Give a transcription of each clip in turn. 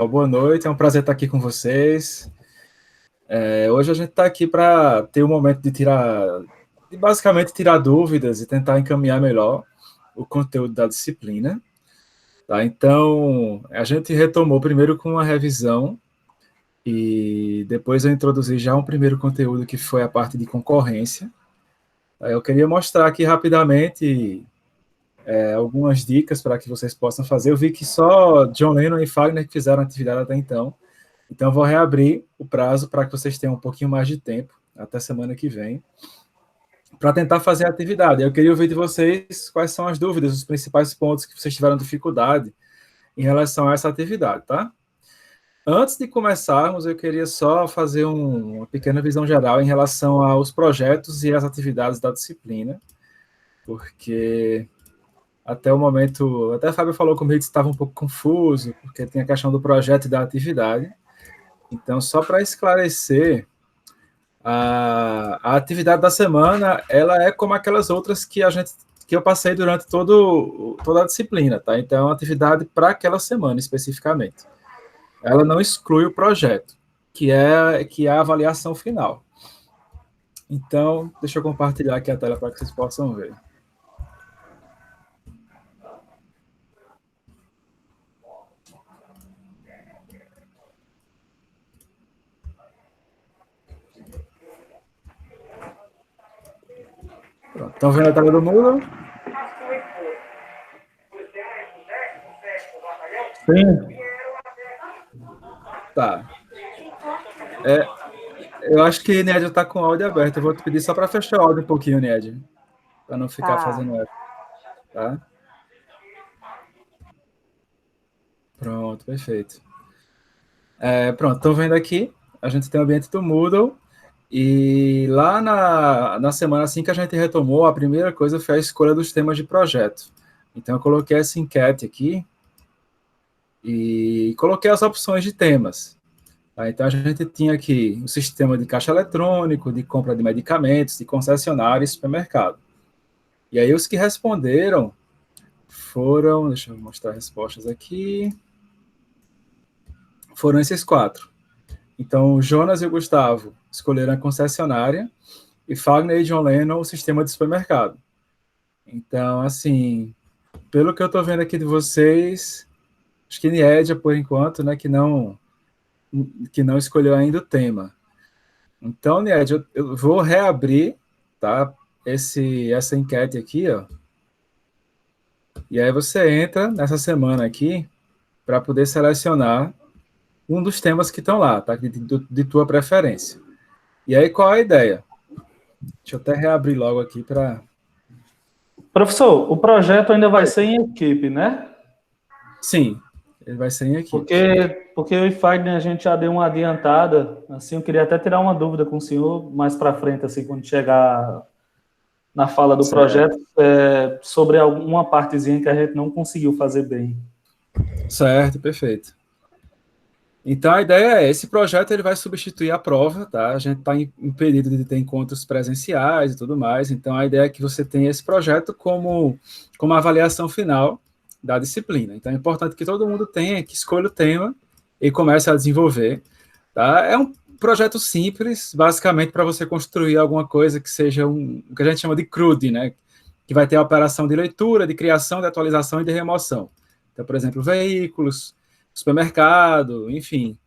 Boa noite, é um prazer estar aqui com vocês. Hoje a gente está aqui para ter um momento de basicamente tirar dúvidas e tentar encaminhar melhor o conteúdo da disciplina. Tá? Então, a gente retomou primeiro com uma revisão e depois eu introduzi já um primeiro conteúdo que foi a parte de concorrência. Eu queria mostrar aqui rapidamente algumas dicas para que vocês possam fazer. Eu vi que só John Lennon e Fagner fizeram atividade até então. Então, eu vou reabrir o prazo para que vocês tenham um pouquinho mais de tempo, até semana que vem, para tentar fazer a atividade. Eu queria ouvir de vocês quais são as dúvidas, os principais pontos que vocês tiveram dificuldade em relação a essa atividade, tá? Antes de começarmos, eu queria só fazer uma pequena visão geral em relação aos projetos e às atividades da disciplina, porque até o momento, até a Fábio falou comigo que estava um pouco confuso, porque tem a questão do projeto e da atividade. Então, só para esclarecer, a atividade da semana, ela é como aquelas outras que eu passei durante toda a disciplina, tá? Então, é uma atividade para aquela semana, especificamente. Ela não exclui o projeto, que é a avaliação final. Então, deixa eu compartilhar aqui a tela para que vocês possam ver. Pronto, estão vendo a tela do Moodle? Sim. Tá. Eu acho que Nédio está com o áudio aberto. Eu vou te pedir só para fechar o áudio um pouquinho, Nédio, para não ficar fazendo eco, tá? Pronto, perfeito. Pronto, estão vendo aqui, a gente tem o ambiente do Moodle, e lá na semana assim que a gente retomou, a primeira coisa foi a escolha dos temas de projeto. Então, eu coloquei essa enquete aqui, e coloquei as opções de temas. Tá? Então, a gente tinha aqui o sistema de caixa eletrônico, de compra de medicamentos, de concessionária e supermercado. E aí, os que responderam foram, deixa eu mostrar as respostas aqui, foram esses 4. Então, o Jonas e o Gustavo escolheram a concessionária e Fagner e John Lennon o sistema de supermercado. Então, assim, pelo que eu estou vendo aqui de vocês, acho que Niedia, por enquanto, né, que não escolheu ainda o tema. Então, Niedia, eu vou reabrir, tá, essa enquete aqui, ó. E aí você entra nessa semana aqui para poder selecionar um dos temas que estão lá, tá, de tua preferência. E aí, qual é a ideia? Deixa eu até reabrir logo aqui para... Professor, o projeto ainda vai ser em equipe, né? Sim, ele vai ser em equipe. Porque eu e Fagner, a gente já deu uma adiantada, assim, eu queria até tirar uma dúvida com o senhor mais para frente, assim, quando chegar na fala do projeto, sobre alguma partezinha que a gente não conseguiu fazer bem. Certo, perfeito. Então, a ideia esse projeto ele vai substituir a prova, tá? A gente está impedido de ter encontros presenciais e tudo mais, então a ideia é que você tenha esse projeto como avaliação final da disciplina. Então, é importante que todo mundo tenha, que escolha o tema e comece a desenvolver, tá? É um projeto simples, basicamente para você construir alguma coisa que seja o que a gente chama de CRUD, né? Que vai ter a operação de leitura, de criação, de atualização e de remoção. Então, por exemplo, veículos, supermercado, enfim.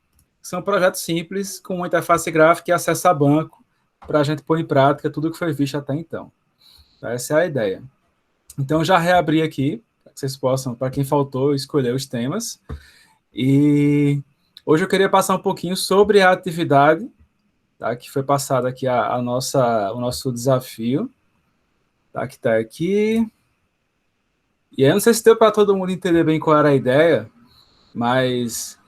São projetos simples, com uma interface gráfica e acesso a banco, para a gente pôr em prática tudo que foi visto até então. Essa é a ideia. Então, já reabri aqui, para que vocês possam, para quem faltou, escolher os temas. E hoje eu queria passar um pouquinho sobre a atividade, tá, que foi passada aqui o nosso desafio, tá, que está aqui. E aí, não sei se deu para todo mundo entender bem qual era a ideia, mas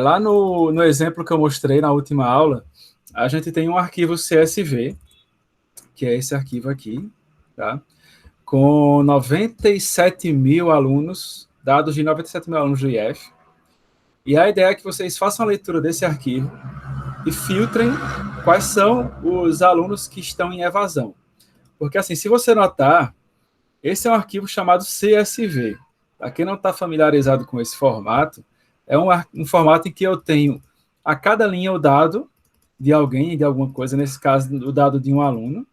lá no exemplo que eu mostrei na última aula, a gente tem um arquivo CSV, que é esse arquivo aqui, tá? Com 97 mil alunos, dados de 97 mil alunos do IF. E a ideia é que vocês façam a leitura desse arquivo e filtrem quais são os alunos que estão em evasão. Porque, assim, se você notar, esse é um arquivo chamado CSV. Para quem não está familiarizado com esse formato, é um formato em que eu tenho a cada linha o dado de alguém, de alguma coisa, nesse caso, o dado de um aluno.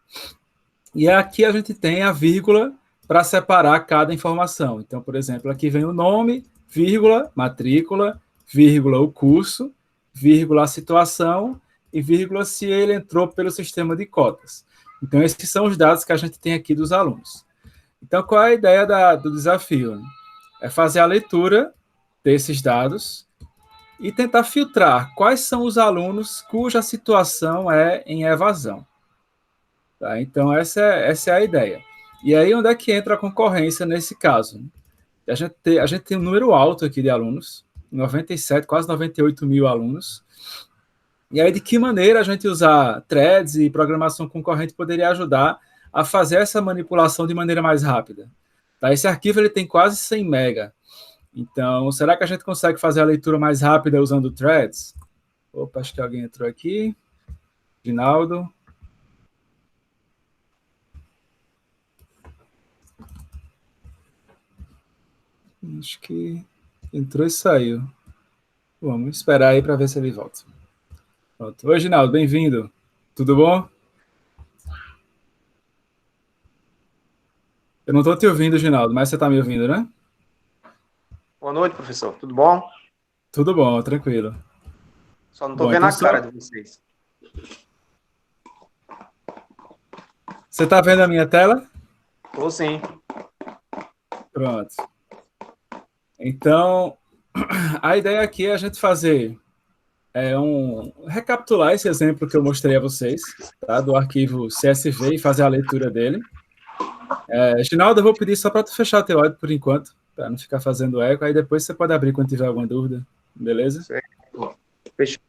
E aqui a gente tem a vírgula para separar cada informação. Então, por exemplo, aqui vem o nome, vírgula, matrícula, vírgula, o curso, vírgula, a situação e vírgula, se ele entrou pelo sistema de cotas. Então, esses são os dados que a gente tem aqui dos alunos. Então, qual é a ideia do desafio? É fazer a leitura desses dados e tentar filtrar quais são os alunos cuja situação é em evasão. Tá? Então, essa é a ideia. E aí, onde é que entra a concorrência nesse caso? A gente tem um número alto aqui de alunos, 97, quase 98 mil alunos. E aí, de que maneira a gente usar threads e programação concorrente poderia ajudar a fazer essa manipulação de maneira mais rápida? Tá? Esse arquivo ele tem quase 100 mega. Então, será que a gente consegue fazer a leitura mais rápida usando threads? Opa, acho que alguém entrou aqui. Ginaldo. Acho que entrou e saiu. Vamos esperar aí para ver se ele volta. Pronto. Oi, Ginaldo, bem-vindo. Tudo bom? Eu não estou te ouvindo, Ginaldo, mas você está me ouvindo, né? Boa noite, professor. Tudo bom? Tudo bom, tranquilo. Só não estou vendo então a cara de vocês. Você está vendo a minha tela? Estou sim. Pronto. Então, a ideia aqui é a gente fazer recapitular esse exemplo que eu mostrei a vocês, tá? Do arquivo CSV e fazer a leitura dele. Ginaldo, eu vou pedir só para tu fechar teu áudio por enquanto, para não ficar fazendo eco, aí depois você pode abrir quando tiver alguma dúvida, beleza? Certo. Fechou.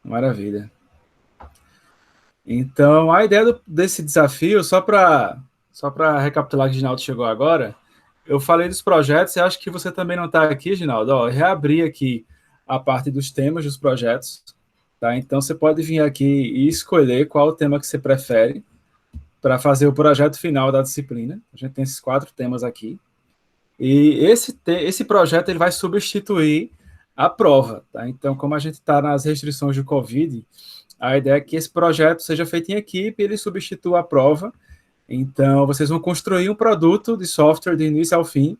Maravilha. Então, a ideia desse desafio, só para recapitular que o Ginaldo chegou agora, eu falei dos projetos, e acho que você também não está aqui, Ginaldo. Ó, reabri aqui a parte dos temas dos projetos, tá? Então, você pode vir aqui e escolher qual o tema que você prefere para fazer o projeto final da disciplina. A gente tem esses 4 temas aqui. E esse projeto ele vai substituir a prova, tá? Então, como a gente está nas restrições de Covid, a ideia é que esse projeto seja feito em equipe, ele substitua a prova. Então, vocês vão construir um produto de software de início ao fim,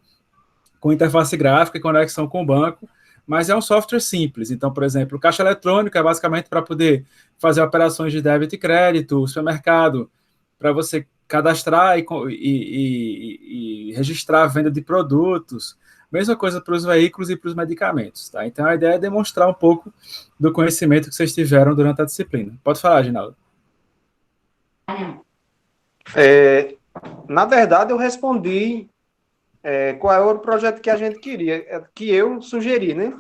com interface gráfica e conexão com o banco, mas é um software simples. Então, por exemplo, o caixa eletrônico é basicamente para poder fazer operações de débito e crédito, supermercado, para você cadastrar e registrar a venda de produtos. Mesma coisa para os veículos e para os medicamentos. Tá? Então, a ideia é demonstrar um pouco do conhecimento que vocês tiveram durante a disciplina. Pode falar, Ginaldo. Na verdade, eu respondi qual é o projeto que a gente queria, que eu sugeri, né?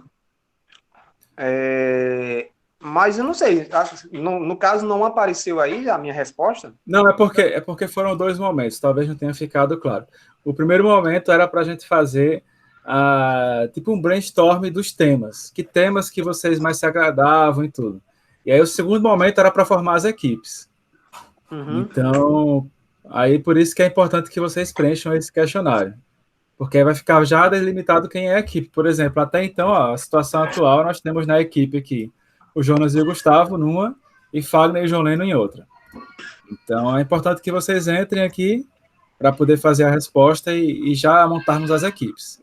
Mas eu não sei, no caso não apareceu aí a minha resposta? Não, é porque foram 2 momentos, talvez não tenha ficado claro. O primeiro momento era para a gente fazer tipo um brainstorm dos temas, que temas que vocês mais se agradavam e tudo. E aí o segundo momento era para formar as equipes. Uhum. Então, aí por isso que é importante que vocês preencham esse questionário, porque aí vai ficar já delimitado quem é a equipe. Por exemplo, até então, ó, a situação atual, nós temos na equipe aqui o Jonas e o Gustavo numa, e Fagner e João Leno em outra. Então, é importante que vocês entrem aqui para poder fazer a resposta e já montarmos as equipes.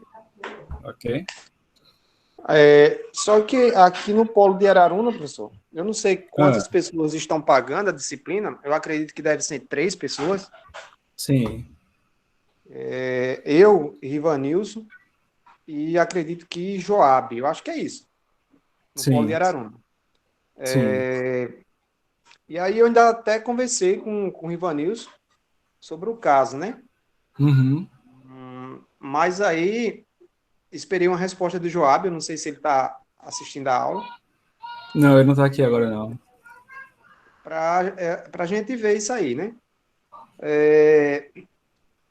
Ok? Só que aqui no Polo de Araruna, professor, eu não sei quantas pessoas estão pagando a disciplina, eu acredito que deve ser 3 pessoas. Sim. Eu, Rivanilson, e acredito que Joab, eu acho que é isso, no Polo de Araruna. E aí eu ainda até conversei com o Rivanilson sobre o caso, né? Uhum. Mas aí esperei uma resposta do Joab, eu não sei se ele está assistindo a aula. Não, ele não está aqui agora, não. Para a gente ver isso aí, né?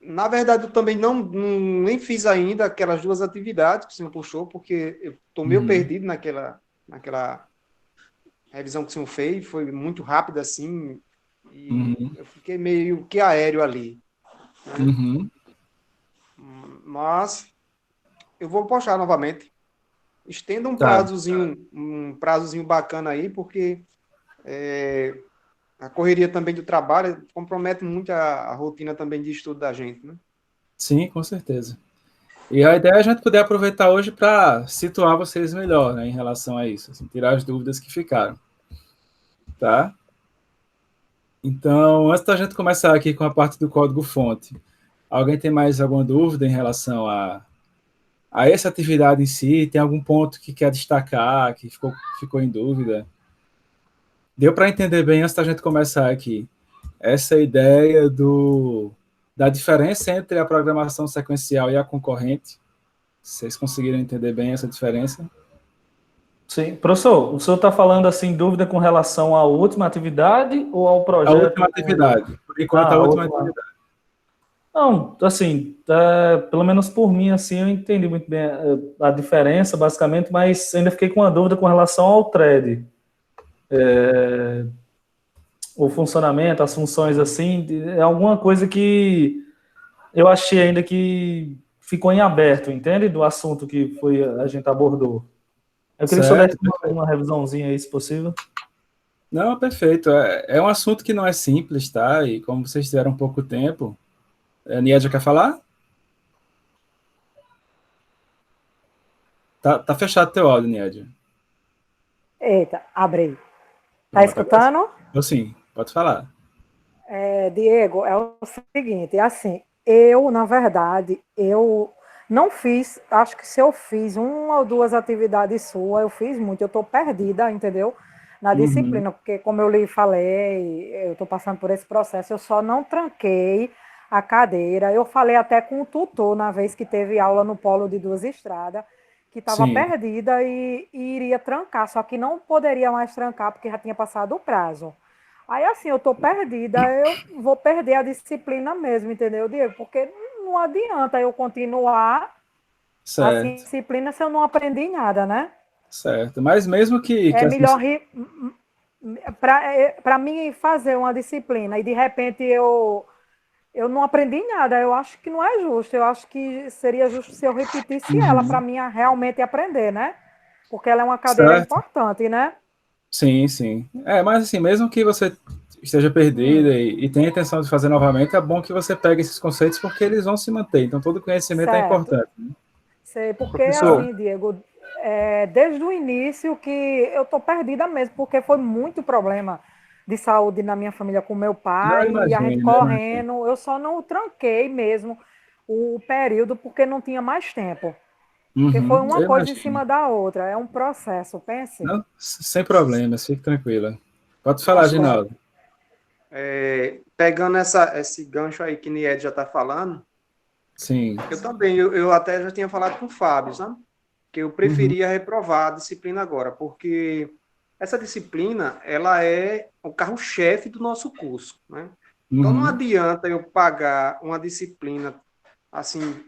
Na verdade, eu também nem fiz ainda aquelas 2 atividades que o senhor puxou, porque eu estou meio perdido naquela revisão que o senhor fez, foi muito rápida assim, e eu fiquei meio que aéreo ali. Né? Mas eu vou postar novamente. Estenda Tá. um prazozinho bacana aí, porque a correria também do trabalho compromete muito a rotina também de estudo da gente, né? Sim, com certeza. E a ideia é a gente poder aproveitar hoje para situar vocês melhor, né, em relação a isso, assim, tirar as dúvidas que ficaram, tá? Então, antes da gente começar aqui com a parte do código-fonte, alguém tem mais alguma dúvida em relação a essa atividade em si? Tem algum ponto que quer destacar, que ficou em dúvida? Deu para entender bem antes da gente começar aqui essa ideia da diferença entre a programação sequencial e a concorrente? Vocês conseguiram entender bem essa diferença? Sim. Professor, o senhor está falando assim, dúvida com relação à última atividade ou ao A última projeto? atividade. Por enquanto, Ah, a a última última. atividade. Não, assim, pelo menos por mim, assim, eu entendi muito bem a diferença, basicamente, mas ainda fiquei com uma dúvida com relação ao thread. O funcionamento, as funções, assim, é alguma coisa que eu achei ainda que ficou em aberto, entende? Do assunto que a gente abordou. Eu queria que o senhor desse Certo, uma perfeito. revisãozinha aí, se possível. Não, perfeito. É um assunto que não é simples, tá? E como vocês tiveram pouco tempo, a Niedia quer falar? Tá fechado teu áudio, Niedia. Eita, abri. Tá Pronto, agora sim. escutando? Eu sim, pode falar. Diego, é o seguinte, assim, eu, na verdade, eu não fiz, acho que se eu fiz uma ou duas atividades suas, eu fiz muito, eu tô perdida, entendeu? Na Uhum, disciplina, porque como eu lhe falei, eu tô passando por esse processo, eu só não tranquei a cadeira, eu falei até com o tutor na vez que teve aula no Polo de Duas Estradas, que estava sim, perdida e iria trancar, só que não poderia mais trancar porque já tinha passado o prazo. Aí, assim, eu tô perdida, eu vou perder a disciplina mesmo, entendeu, Diego? Porque não adianta eu continuar assim, certo, disciplina se eu não aprendi nada, né? certo. Mas mesmo que É assim, melhor para mim fazer uma disciplina e de repente eu não aprendi nada. Eu acho que não é justo. Eu acho que seria justo se eu repetisse ela para uhum, mim realmente aprender, né? Porque ela é uma cadeira certo. importante, né? Sim, sim. Mas assim, mesmo que você esteja perdida Hum, e tenha a intenção de fazer novamente, é bom que você pegue esses conceitos porque eles vão se manter. Então, todo conhecimento é certo. importante. Sei, porque Professor, assim, Diego, desde o início que eu tô perdida mesmo, porque foi muito problema de saúde na minha família com meu Não, pai, e a gente imagino, imagino. correndo, eu só não tranquei mesmo o período porque não tinha mais tempo. Porque foi Uhum, uma eu coisa em imagino. cima da outra, é um processo, pense. Não, sem problemas, fique tranquila. Pode falar, professor, Ginaldo. pegando esse gancho aí que Nied já está falando, Sim. eu também, eu até já tinha falado com o Fábio, sabe? Que eu Uhum, preferia reprovar a disciplina agora, porque essa disciplina, ela é o carro-chefe do nosso curso, né? Então não uhum, adianta eu pagar uma disciplina assim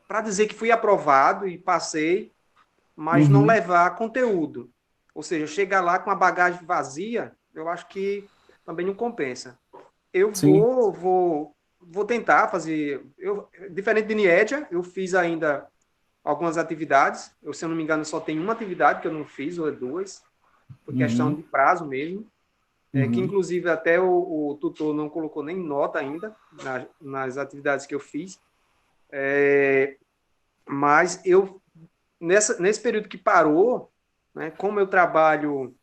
para dizer que fui aprovado e passei, mas não uhum, levar conteúdo. Ou seja, chegar lá com a bagagem vazia, eu acho que também não compensa. Eu sim. vou tentar fazer. Diferente de Niedia, eu fiz ainda algumas atividades. Eu, se eu não me engano, só tem uma atividade que eu não fiz, ou duas, por questão Uhum, de prazo mesmo. Que uhum, inclusive até o tutor não colocou nem nota ainda nas atividades que eu fiz. Mas eu, nesse período que parou, né, como eu trabalho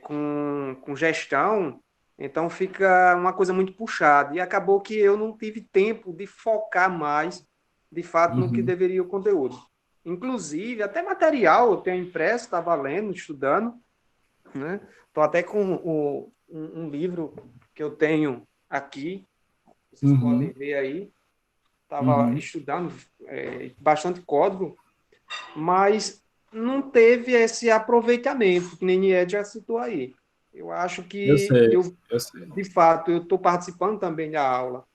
com gestão, então fica uma coisa muito puxada. E acabou que eu não tive tempo de focar mais, de fato, no que uhum, deveria o conteúdo. Inclusive, até material eu tenho impresso, estava lendo, estudando, né? Estou até com um livro que eu tenho aqui, vocês podem uhum, ver aí. Estava uhum. estudando bastante código, mas não teve esse aproveitamento, que nem Nied já citou aí. Eu acho Eu que sei, eu, eu sei. de fato, eu estou participando também da aula,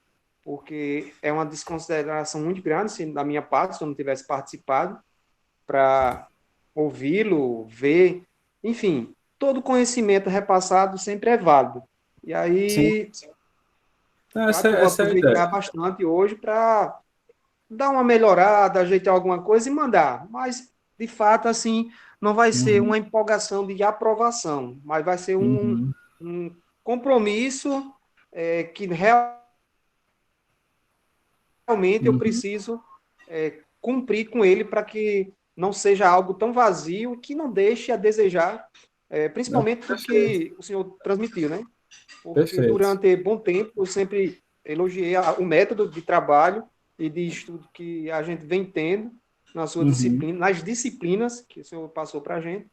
porque é uma desconsideração muito grande, se, da minha parte, se eu não tivesse participado, para ouvi-lo, ver, enfim, todo conhecimento repassado sempre é válido. E Sim, aí, então, claro que eu vou essa é a ideia. aproveitar bastante hoje para dar uma melhorada, ajeitar alguma coisa e mandar. Mas de fato, assim, não vai ser uma empolgação de aprovação, mas vai ser um compromisso que realmente eu preciso cumprir com ele para que não seja algo tão vazio que não deixe a desejar, principalmente do que o senhor transmitiu, né? Porque durante bom tempo eu sempre elogiei o método de trabalho e de estudo que a gente vem tendo na sua disciplina, nas disciplinas que o senhor passou para a gente,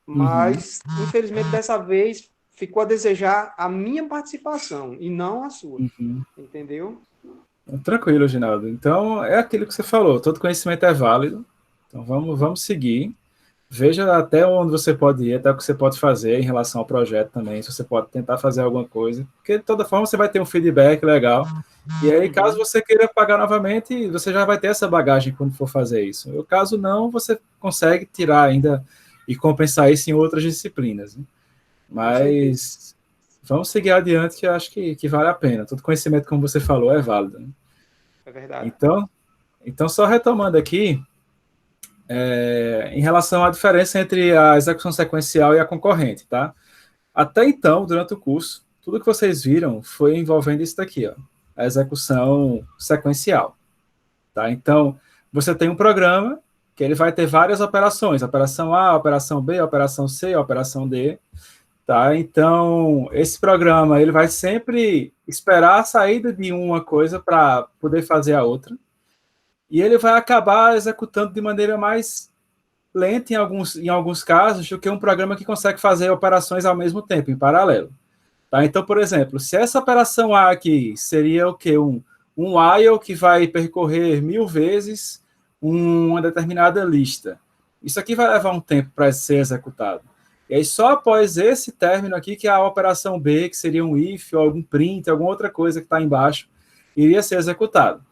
mas, infelizmente, dessa vez ficou a desejar a minha participação e não a sua, entendeu? Tranquilo, Ginaldo. Então, é aquilo que você falou, todo conhecimento é válido, então vamos seguir. Veja até onde você pode ir, até o que você pode fazer em relação ao projeto também, se você pode tentar fazer alguma coisa, porque de toda forma você vai ter um feedback legal, e aí caso você queira pagar novamente, você já vai ter essa bagagem quando for fazer isso. E caso não, você consegue tirar ainda e compensar isso em outras disciplinas, né? Mas vamos seguir adiante, que eu acho que vale a pena. Todo conhecimento, como você falou, é válido, né? É verdade. Então só retomando aqui, em relação à diferença entre a execução sequencial e a concorrente, tá? Até então, durante o curso, tudo que vocês viram foi envolvendo isso daqui, ó, a execução sequencial, tá? Então, você tem um programa que ele vai ter várias operações, operação A, operação B, operação C, operação D, tá? Então, esse programa, ele vai sempre esperar a saída de uma coisa para poder fazer a outra, e ele vai acabar executando de maneira mais lenta em alguns casos do que um programa que consegue fazer operações ao mesmo tempo, em paralelo. Tá? Então, por exemplo, se essa operação A aqui seria o quê? Um while que vai percorrer 1000 vezes uma determinada lista. Isso aqui vai levar um tempo para ser executado. E aí, só após esse término aqui, que a operação B, que seria um if, ou algum print, alguma outra coisa que está embaixo, iria ser executado.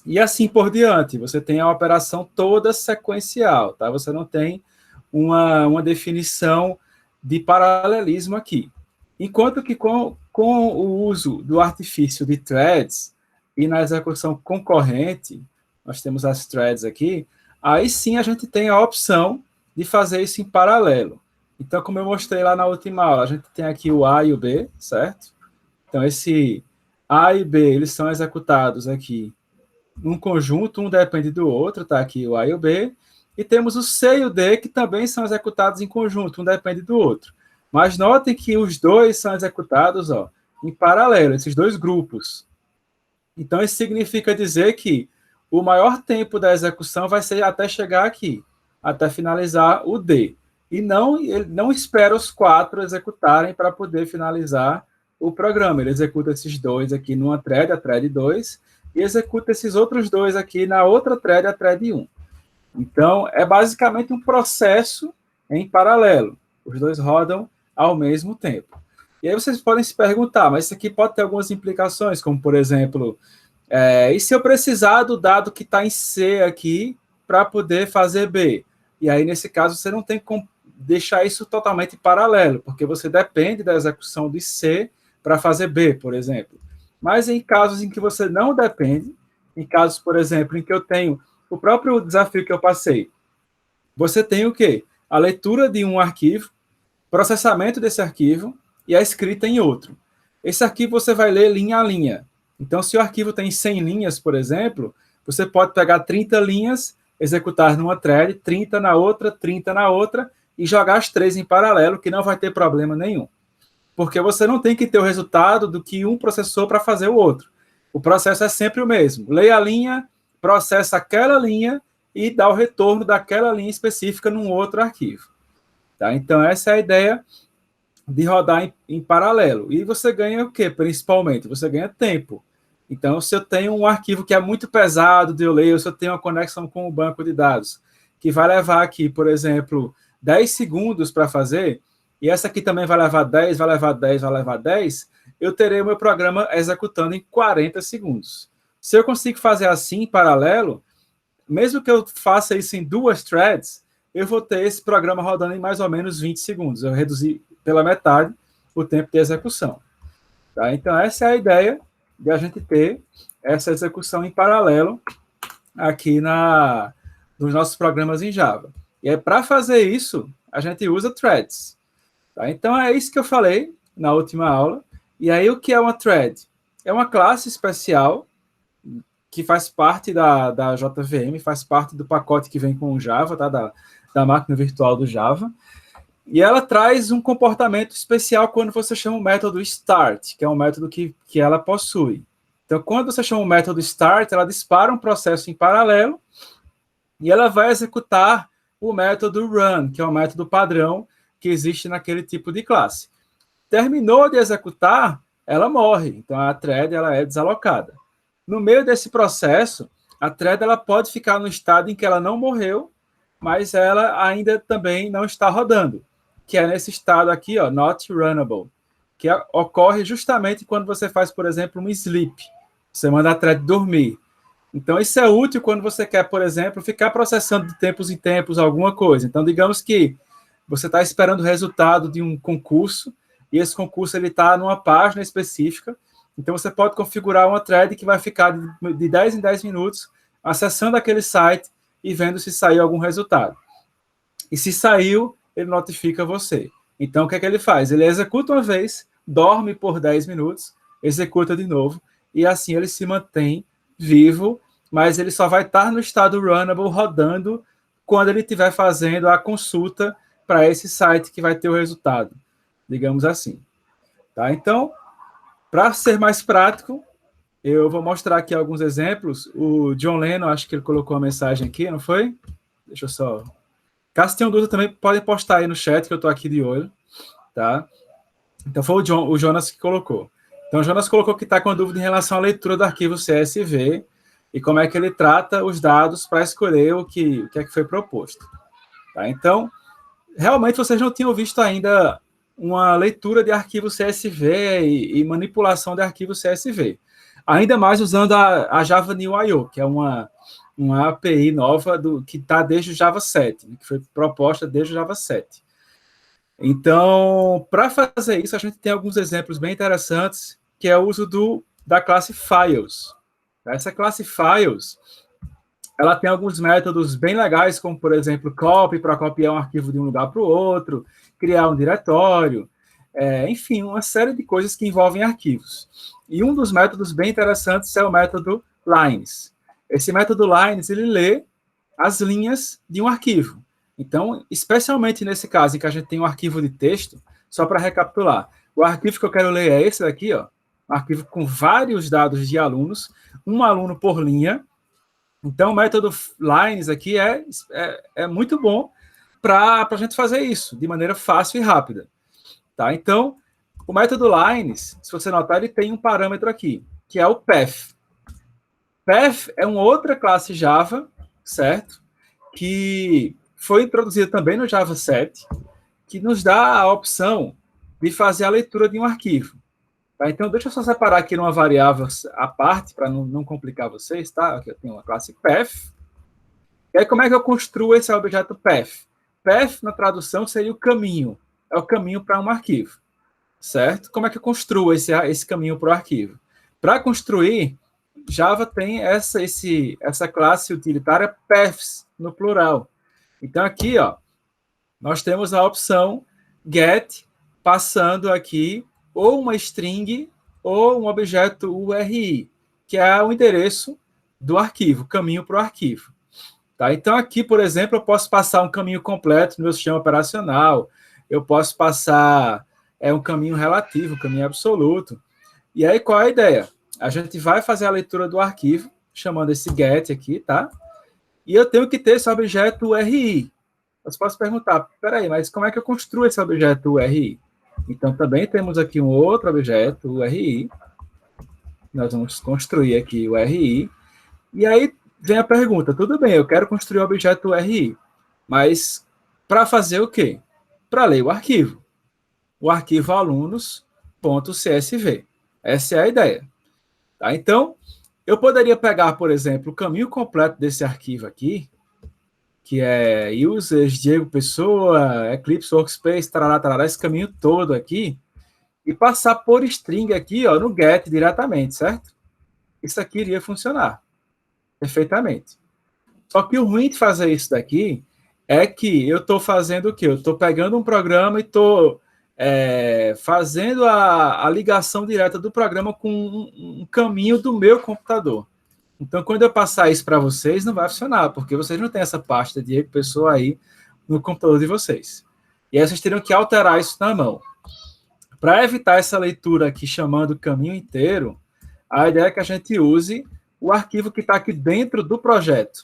E assim por diante, você tem a operação toda sequencial, tá? Você não tem uma definição de paralelismo aqui. Enquanto que com o uso do artifício de threads e na execução concorrente, nós temos as threads aqui, aí sim a gente tem a opção de fazer isso em paralelo. Então, como eu mostrei lá na última aula, a gente tem aqui o A e o B, certo? Então, esse A e B, eles são executados aqui num conjunto, um depende do outro, tá aqui o A e o B, e temos o C e o D, que também são executados em conjunto, um depende do outro. Mas notem que os dois são executados, ó, em paralelo, esses dois grupos. Então, isso significa dizer que o maior tempo da execução vai ser até chegar aqui, até finalizar o D. E ele não espera os 4 executarem para poder finalizar o programa. Ele executa esses dois aqui numa thread, a thread 2, e executa esses outros dois aqui na outra thread, a thread 1. Então, é basicamente um processo em paralelo. Os dois rodam ao mesmo tempo. E aí vocês podem se perguntar, mas isso aqui pode ter algumas implicações, como, por exemplo, e se eu precisar do dado que está em C aqui para poder fazer B? E aí, nesse caso, você não tem como deixar isso totalmente paralelo, porque você depende da execução de C para fazer B, por exemplo. Mas em casos em que você não depende, em casos, por exemplo, em que eu tenho o próprio desafio que eu passei, você tem o quê? A leitura de um arquivo, processamento desse arquivo e a escrita em outro. Esse arquivo você vai ler linha a linha. Então, se o arquivo tem 100 linhas, por exemplo, você pode pegar 30 linhas, executar numa thread, 30 na outra, e jogar as 3 em paralelo, que não vai ter problema nenhum. Porque você não tem que ter o resultado do que um processou para fazer o outro. O processo é sempre o mesmo. Leia a linha, processa aquela linha e dá o retorno daquela linha específica num outro arquivo. Tá? Então, essa é a ideia de rodar em paralelo. E você ganha o quê, principalmente? Você ganha tempo. Então, se eu tenho um arquivo que é muito pesado de eu ler, se eu tenho uma conexão com o banco de dados, que vai levar aqui, por exemplo, 10 segundos para fazer, e essa aqui também vai levar 10, vai levar 10, vai levar 10, eu terei o meu programa executando em 40 segundos. Se eu consigo fazer assim, em paralelo, mesmo que eu faça isso em 2 threads, eu vou ter esse programa rodando em mais ou menos 20 segundos. Eu reduzi pela metade o tempo de execução. Tá? Então, essa é a ideia de a gente ter essa execução em paralelo aqui dos nossos programas em Java. E aí, para fazer isso, a gente usa threads. Tá? Então, é isso que eu falei na última aula. E aí, o que é uma thread? É uma classe especial que faz parte da JVM, faz parte do pacote que vem com o Java, tá? da máquina virtual do Java. E ela traz um comportamento especial quando você chama o método start, que é um método que ela possui. Então, quando você chama o método start, ela dispara um processo em paralelo e ela vai executar o método run, que é o método padrão que existe naquele tipo de classe. Terminou de executar, ela morre. Então, a thread ela é desalocada. No meio desse processo, a thread ela pode ficar no estado em que ela não morreu, mas ela ainda também não está rodando, que é nesse estado aqui, ó, not runnable, que ocorre justamente quando você faz, por exemplo, um sleep. Você manda a thread dormir. Então, isso é útil quando você quer, por exemplo, ficar processando de tempos em tempos alguma coisa. Então, digamos que você está esperando o resultado de um concurso, e esse concurso está numa página específica. Então, você pode configurar uma thread que vai ficar de 10 em 10 minutos acessando aquele site e vendo se saiu algum resultado. E se saiu, ele notifica você. Então, o que é que ele faz? Ele executa uma vez, dorme por 10 minutos, executa de novo, e assim ele se mantém vivo, mas ele só vai estar no estado runnable rodando quando ele estiver fazendo a consulta para esse site que vai ter o resultado, digamos assim. Tá? Então, para ser mais prático, eu vou mostrar aqui alguns exemplos. O John Lennon, acho que ele colocou uma mensagem aqui, não foi? Deixa eu só... Caso tenham dúvida, também podem postar aí no chat, que eu estou aqui de olho. Tá? Então, foi o Jonas que colocou. Então, o Jonas colocou que está com dúvida em relação à leitura do arquivo CSV e como é que ele trata os dados para escolher o que é que foi proposto. Tá? Então, realmente, vocês não tinham visto ainda uma leitura de arquivo CSV e manipulação de arquivo CSV. Ainda mais usando a Java New I/O, que é uma API nova que está desde o Java 7, que foi proposta desde o Java 7. Então, para fazer isso, a gente tem alguns exemplos bem interessantes, que é o uso da classe Files. Essa classe Files, ela tem alguns métodos bem legais, como, por exemplo, copy, para copiar um arquivo de um lugar para o outro, criar um diretório, enfim, uma série de coisas que envolvem arquivos. E um dos métodos bem interessantes é o método lines. Esse método lines, ele lê as linhas de um arquivo. Então, especialmente nesse caso em que a gente tem um arquivo de texto, só para recapitular, o arquivo que eu quero ler é esse daqui, ó, um arquivo com vários dados de alunos, um aluno por linha. Então, o método lines aqui é muito bom para a gente fazer isso de maneira fácil e rápida. Tá? Então, o método lines, se você notar, ele tem um parâmetro aqui, que é o path. Path é uma outra classe Java, certo? Que foi introduzida também no Java 7, que nos dá a opção de fazer a leitura de um arquivo. Tá? Então, deixa eu só separar aqui numa variável à parte, para não complicar vocês, tá? Aqui eu tenho uma classe path. E aí, como é que eu construo esse objeto path? Path, na tradução, seria o caminho. É o caminho para um arquivo, certo? Como é que eu construo esse caminho para o arquivo? Para construir, Java tem essa classe utilitária paths, no plural. Então, aqui, ó, nós temos a opção get, passando aqui ou uma string ou um objeto URI, que é o endereço do arquivo, caminho para o arquivo. Tá? Então, aqui, por exemplo, eu posso passar um caminho completo no meu sistema operacional, eu posso passar um caminho relativo, um caminho absoluto. E aí, qual é a ideia? A gente vai fazer a leitura do arquivo, chamando esse get aqui, tá? E eu tenho que ter esse objeto URI. Você pode perguntar, peraí, mas como é que eu construo esse objeto URI? Então, também temos aqui um outro objeto URI. Nós vamos construir aqui o URI. E aí vem a pergunta, tudo bem, eu quero construir o objeto URI, mas para fazer o quê? Para ler o arquivo. O arquivo alunos.csv. Essa é a ideia. Tá? Então, eu poderia pegar, por exemplo, o caminho completo desse arquivo aqui, que é users, Diego Pessoa, Eclipse Workspace, tarará, esse caminho todo aqui, e passar por string aqui, ó, no get diretamente, certo? Isso aqui iria funcionar perfeitamente. Só que o ruim de fazer isso daqui é que eu estou fazendo o quê? Eu estou pegando um programa e estou fazendo a ligação direta do programa com um caminho do meu computador. Então, quando eu passar isso para vocês, não vai funcionar, porque vocês não têm essa pasta de pessoa aí no computador de vocês. E aí vocês teriam que alterar isso na mão. Para evitar essa leitura aqui chamando o caminho inteiro, a ideia é que a gente use o arquivo que está aqui dentro do projeto.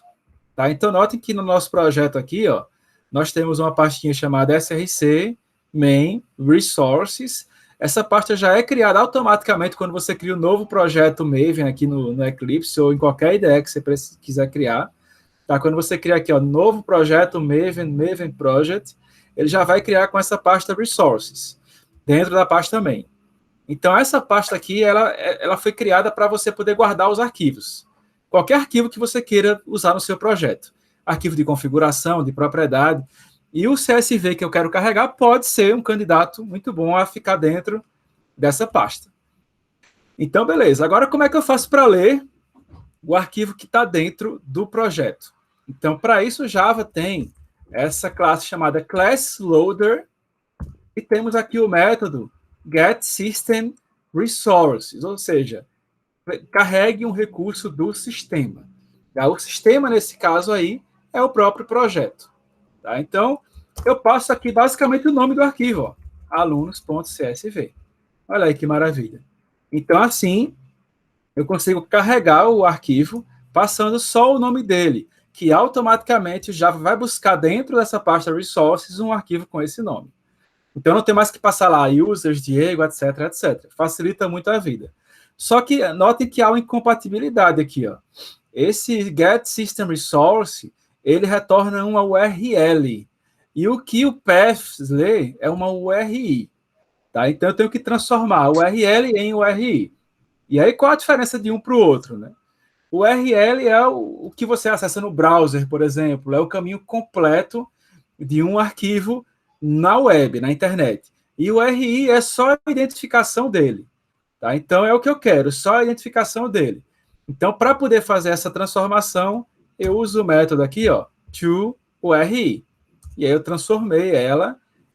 Tá? Então, notem que no nosso projeto aqui, ó, nós temos uma pastinha chamada src main resources. Essa pasta já é criada automaticamente quando você cria um novo projeto Maven aqui no Eclipse ou em qualquer IDE que você quiser criar. Tá? Quando você cria aqui, ó, novo projeto Maven Project, ele já vai criar com essa pasta resources, dentro da pasta main. Então, essa pasta aqui, ela foi criada para você poder guardar os arquivos. Qualquer arquivo que você queira usar no seu projeto. Arquivo de configuração, de propriedade. E o CSV que eu quero carregar pode ser um candidato muito bom a ficar dentro dessa pasta. Então, beleza. Agora, como é que eu faço para ler o arquivo que está dentro do projeto? Então, para isso, o Java tem essa classe chamada ClassLoader e temos aqui o método getSystemResources, ou seja, carregue um recurso do sistema. Tá? O sistema, nesse caso aí, é o próprio projeto. Tá? Então, eu passo aqui basicamente o nome do arquivo, ó, alunos.csv. Olha aí que maravilha. Então, assim, eu consigo carregar o arquivo passando só o nome dele, que automaticamente já vai buscar dentro dessa pasta resources um arquivo com esse nome. Então, não tem mais que passar lá users, Diego, etc, etc. Facilita muito a vida. Só que notem que há uma incompatibilidade aqui, ó. Esse getSystemResource, ele retorna uma URL. E o que o path lê é uma URI. Tá? Então, eu tenho que transformar a URL em URI. E aí, qual a diferença de um para o outro? Né? O URL é o que você acessa no browser, por exemplo. É o caminho completo de um arquivo na web, na internet. E o URI é só a identificação dele. Tá? Então, é o que eu quero, só a identificação dele. Então, para poder fazer essa transformação, eu uso o método aqui, ó, toURI. E aí eu transformei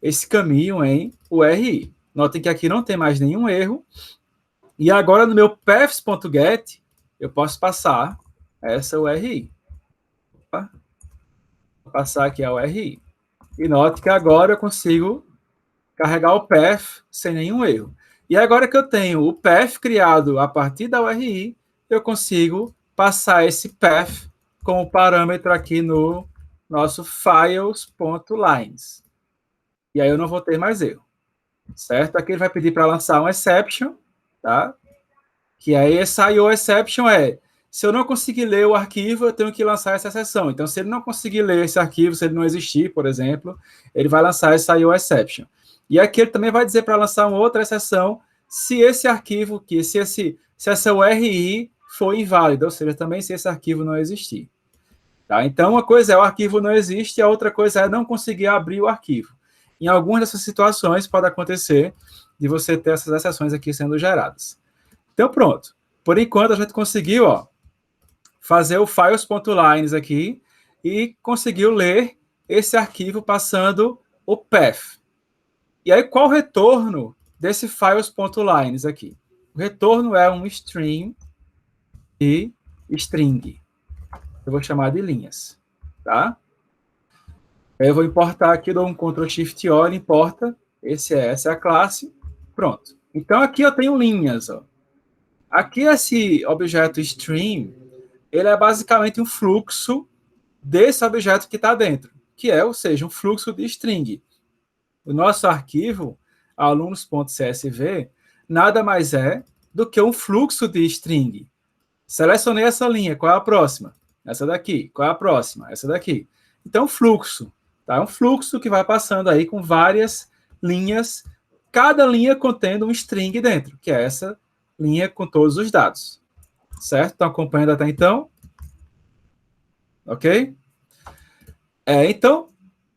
esse caminho em URI. Notem que aqui não tem mais nenhum erro. E agora, no meu paths.get, eu posso passar essa URI. Opa. Vou passar aqui a URI. E note que agora eu consigo carregar o path sem nenhum erro. E agora que eu tenho o path criado a partir da URI, eu consigo passar esse path como parâmetro aqui no nosso files.lines. E aí eu não vou ter mais erro. Certo? Aqui ele vai pedir para lançar um exception, tá? Que aí essa IO exception se eu não conseguir ler o arquivo, eu tenho que lançar essa exceção. Então, se ele não conseguir ler esse arquivo, se ele não existir, por exemplo, ele vai lançar essa IO exception. E aqui ele também vai dizer para lançar uma outra exceção se esse arquivo, se essa URI for inválida, ou seja, também se esse arquivo não existir. Tá? Então, uma coisa é o arquivo não existe, a outra coisa é não conseguir abrir o arquivo. Em algumas dessas situações pode acontecer de você ter essas exceções aqui sendo geradas. Então, pronto. Por enquanto, a gente conseguiu fazer o files.lines aqui e conseguiu ler esse arquivo passando o path. E aí, qual o retorno desse files.lines aqui? O retorno é um string e string. Eu vou chamar de linhas. Tá? Aí eu vou importar aqui, dou um Ctrl+Shift+O, ele importa. Essa é a classe. Pronto. Então, aqui eu tenho linhas. Ó. Aqui, esse objeto string, ele é basicamente um fluxo desse objeto que está dentro, que é, ou seja, um fluxo de string. O nosso arquivo, alunos.csv, nada mais é do que um fluxo de string. Selecionei essa linha, qual é a próxima? Essa daqui. Qual é a próxima? Essa daqui. Então, fluxo. Tá? É um fluxo que vai passando aí com várias linhas, cada linha contendo um string dentro, que é essa linha com todos os dados. Certo? Estão acompanhando até então? Ok? Então,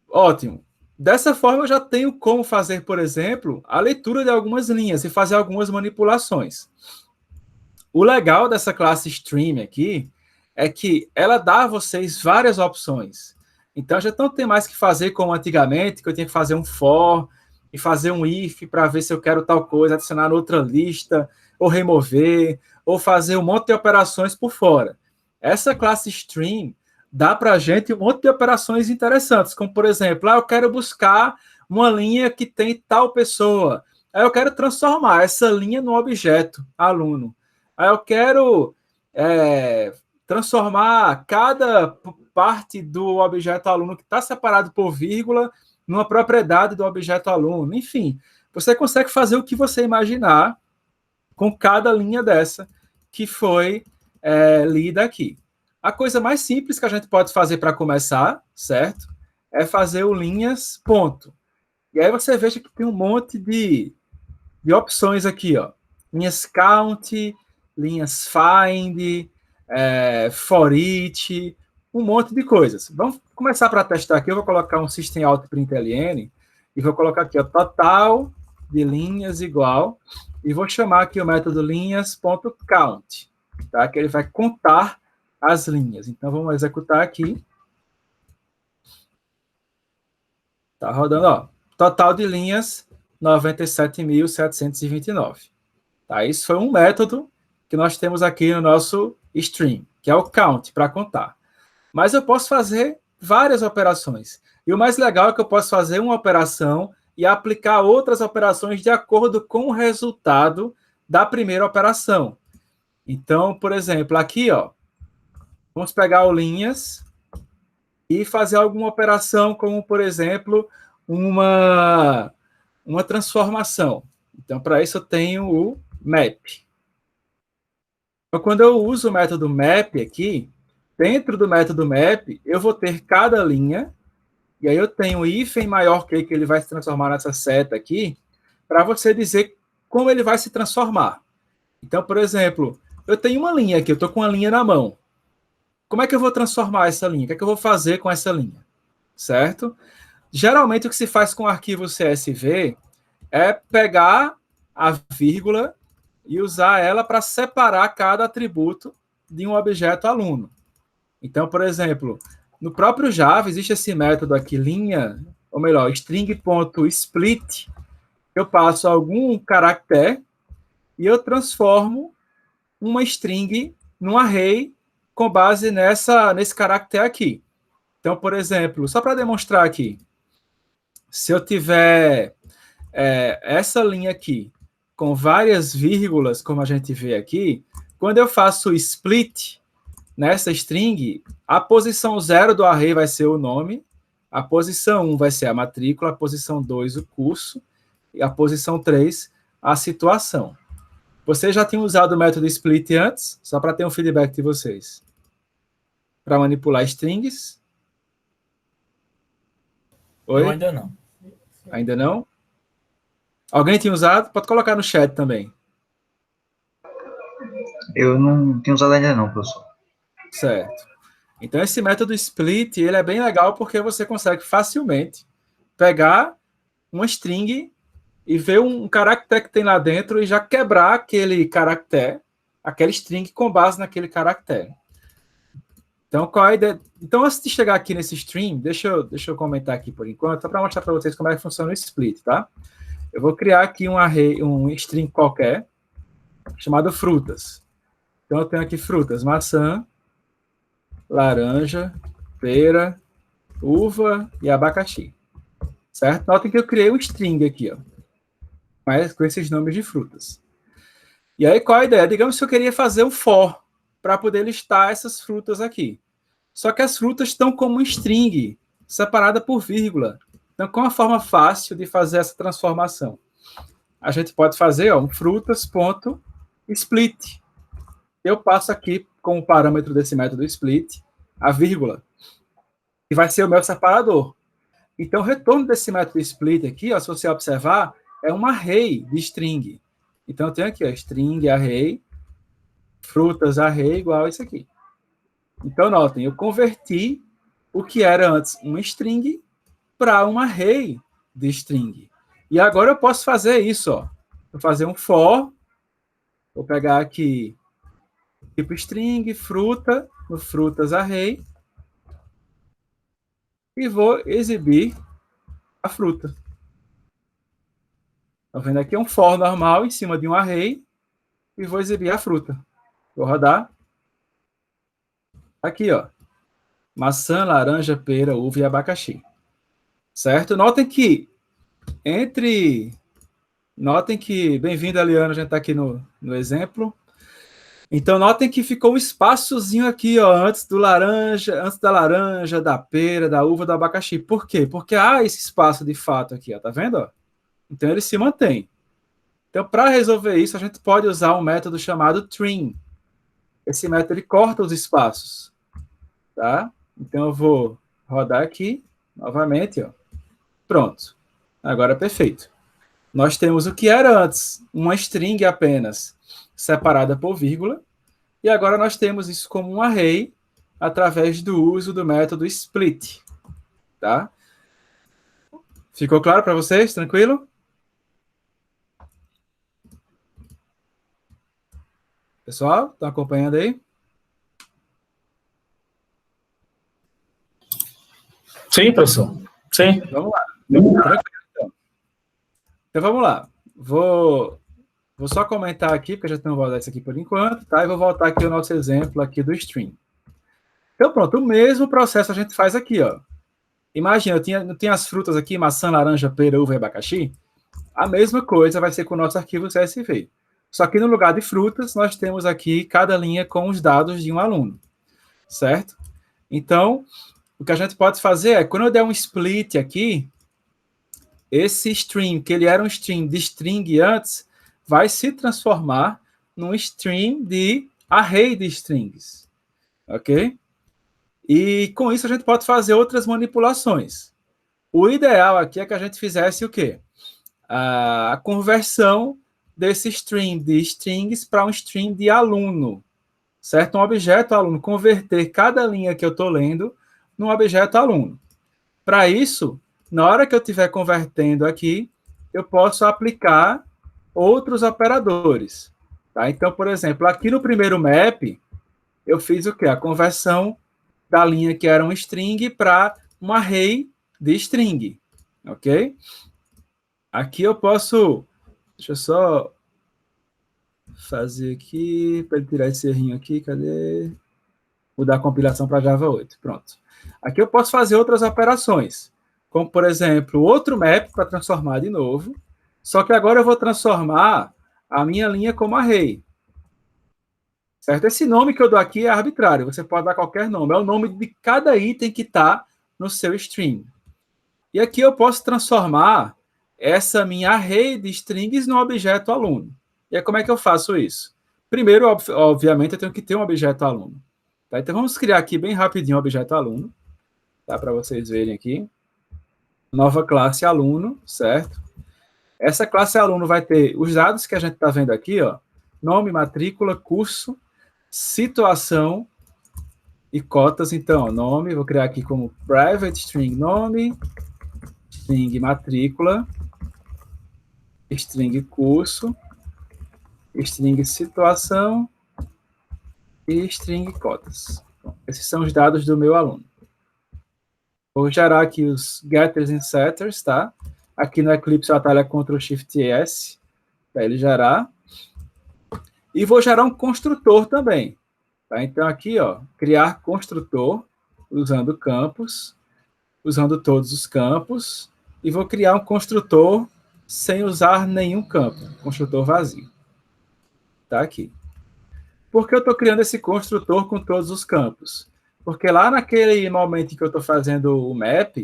ótimo. Dessa forma, eu já tenho como fazer, por exemplo, a leitura de algumas linhas e fazer algumas manipulações. O legal dessa classe stream aqui é que ela dá a vocês várias opções. Então, já não tem mais que fazer como antigamente, que eu tinha que fazer um for e fazer um if para ver se eu quero tal coisa, adicionar noutra lista, ou remover, ou fazer um monte de operações por fora. Essa classe stream dá para a gente um monte de operações interessantes, como, por exemplo, eu quero buscar uma linha que tem tal pessoa. Aí eu quero transformar essa linha no objeto aluno. Aí eu quero transformar cada parte do objeto aluno que está separado por vírgula numa propriedade do objeto aluno. Enfim, você consegue fazer o que você imaginar com cada linha dessa que foi lida aqui. A coisa mais simples que a gente pode fazer para começar, certo? É fazer o linhas ponto. E aí você veja que tem um monte de opções aqui, ó. Linhas count, linhas find, for each, um monte de coisas. Vamos começar para testar aqui. Eu vou colocar um system out println e vou colocar aqui, ó, total de linhas igual, e vou chamar aqui o método linhas.count, tá? Que ele vai contar as linhas. Então, vamos executar aqui. Tá rodando, ó. Total de linhas, 97.729. Tá? Isso foi um método que nós temos aqui no nosso stream, que é o count, para contar. Mas eu posso fazer várias operações. E o mais legal é que eu posso fazer uma operação e aplicar outras operações de acordo com o resultado da primeira operação. Então, por exemplo, aqui, ó, vamos pegar o linhas e fazer alguma operação, como, por exemplo, uma transformação. Então, para isso, eu tenho o map. Então, quando eu uso o método map aqui, dentro do método map, eu vou ter cada linha, e aí eu tenho o hífen maior que ele vai se transformar nessa seta aqui, para você dizer como ele vai se transformar. Então, por exemplo, eu tenho uma linha aqui, eu estou com uma linha na mão. Como é que eu vou transformar essa linha? O que é que eu vou fazer com essa linha? Certo? Geralmente, o que se faz com o arquivo CSV é pegar a vírgula e usar ela para separar cada atributo de um objeto aluno. Então, por exemplo, no próprio Java existe esse método aqui, linha, ou melhor, string.split. Eu passo algum caractere e eu transformo uma string num array com base nesse caractere aqui. Então, por exemplo, só para demonstrar aqui, se eu tiver essa linha aqui com várias vírgulas, como a gente vê aqui, quando eu faço o split nessa string, a posição 0 do array vai ser o nome, a posição 1 vai ser a matrícula, a posição 2 o curso, e a posição 3 a situação. Vocês já tinham usado o método split antes? Só para ter um feedback de vocês. Para manipular strings? Oi? Eu ainda não. Ainda não? Alguém tinha usado? Pode colocar no chat também. Eu não tenho usado ainda não, professor. Certo. Então, esse método split, ele é bem legal porque você consegue facilmente pegar uma string e ver um caractere que tem lá dentro e já quebrar aquele caractere, aquela string com base naquele caractere. Então, qual a ideia? Então, antes de chegar aqui nesse stream, deixa eu comentar aqui por enquanto, só para mostrar para vocês como é que funciona o split, tá? Eu vou criar aqui um array, um string qualquer, chamado frutas. Então, eu tenho aqui frutas, maçã, laranja, pera, uva e abacaxi. Certo? Notem que eu criei um string aqui, ó, mas com esses nomes de frutas. E aí, qual a ideia? Digamos que eu queria fazer um for para poder listar essas frutas aqui. Só que as frutas estão como um string, separada por vírgula. Então, qual a forma fácil de fazer essa transformação? A gente pode fazer um frutas.split. Eu passo aqui, como parâmetro desse método split, a vírgula, que vai ser o meu separador. Então, o retorno desse método split aqui, ó, se você observar, é um array de string. Então, eu tenho aqui, ó, string array, frutas array igual a isso aqui. Então, notem, eu converti o que era antes uma string para um array de string. E agora eu posso fazer isso, ó. Vou fazer um for, vou pegar aqui tipo string, fruta, no frutas array, e vou exibir a fruta. Tá vendo aqui? É um for normal em cima de um array, e vou exibir a fruta. Vou rodar. Aqui, ó. Maçã, laranja, pera, uva e abacaxi. Certo? Notem que bem-vindo, Eliana, a gente está aqui no exemplo. Então, notem que ficou um espaçozinho aqui, ó, antes da laranja, da pera, da uva, do abacaxi. Por quê? Porque há esse espaço de fato aqui, ó, tá vendo? Ó? Então, ele se mantém. Então, para resolver isso, a gente pode usar um método chamado trim. Esse método, ele corta os espaços. Tá? Então, eu vou rodar aqui, novamente, ó. Pronto. Agora, perfeito. Nós temos o que era antes, uma string apenas, separada por vírgula, e agora nós temos isso como um array através do uso do método split. Tá? Ficou claro para vocês? Tranquilo? Pessoal, estão acompanhando aí? Sim, professor. Sim. Vamos lá. Tranquilo, então vamos lá. Vou só comentar aqui, porque já tenho rodado isso aqui por enquanto, tá? E vou voltar aqui ao nosso exemplo aqui do string. Então, pronto, o mesmo processo a gente faz aqui, ó. Imagina, não tinha as frutas aqui, maçã, laranja, pera, uva e abacaxi? A mesma coisa vai ser com o nosso arquivo CSV. Só que no lugar de frutas, nós temos aqui cada linha com os dados de um aluno, certo? Então, o que a gente pode fazer é, quando eu der um split aqui, esse string, que ele era um string de string antes, vai se transformar num string de array de strings, ok? E com isso a gente pode fazer outras manipulações. O ideal aqui é que a gente fizesse o quê? A conversão desse string de strings para um string de aluno, certo? Um objeto aluno, converter cada linha que eu estou lendo num objeto aluno. Para isso, na hora que eu estiver convertendo aqui, eu posso aplicar outros operadores. Tá? Então, por exemplo, aqui no primeiro map, eu fiz o quê? A conversão da linha que era um string para um array de string. Ok? Aqui eu posso... Deixa eu só fazer aqui, para ele tirar esse errinho aqui, cadê? Mudar a compilação para Java 8. Pronto. Aqui eu posso fazer outras operações, como, por exemplo, outro map para transformar de novo, só que agora eu vou transformar a minha linha como array. Certo? Esse nome que eu dou aqui é arbitrário, você pode dar qualquer nome, é o nome de cada item que está no seu string. E aqui eu posso transformar essa minha array de strings no objeto aluno. E aí, como é que eu faço isso? Primeiro, obviamente, eu tenho que ter um objeto aluno. Tá? Então, vamos criar aqui bem rapidinho um objeto aluno, tá? Para vocês verem aqui. Nova classe aluno, certo? Essa classe aluno vai ter os dados que a gente está vendo aqui, ó, nome, matrícula, curso, situação e cotas. Então, nome, vou criar aqui como private string nome, string matrícula, string curso, string situação e string cotas. Bom, esses são os dados do meu aluno. Vou gerar aqui os getters e setters, tá? Aqui no Eclipse o atalho é Ctrl+Shift+S para ele gerar. E vou gerar um construtor também. Tá? Então aqui, ó, criar construtor usando campos, usando todos os campos, e vou criar um construtor sem usar nenhum campo, construtor vazio. Tá aqui. Por que eu estou criando esse construtor com todos os campos? Porque lá naquele momento em que eu estou fazendo o map,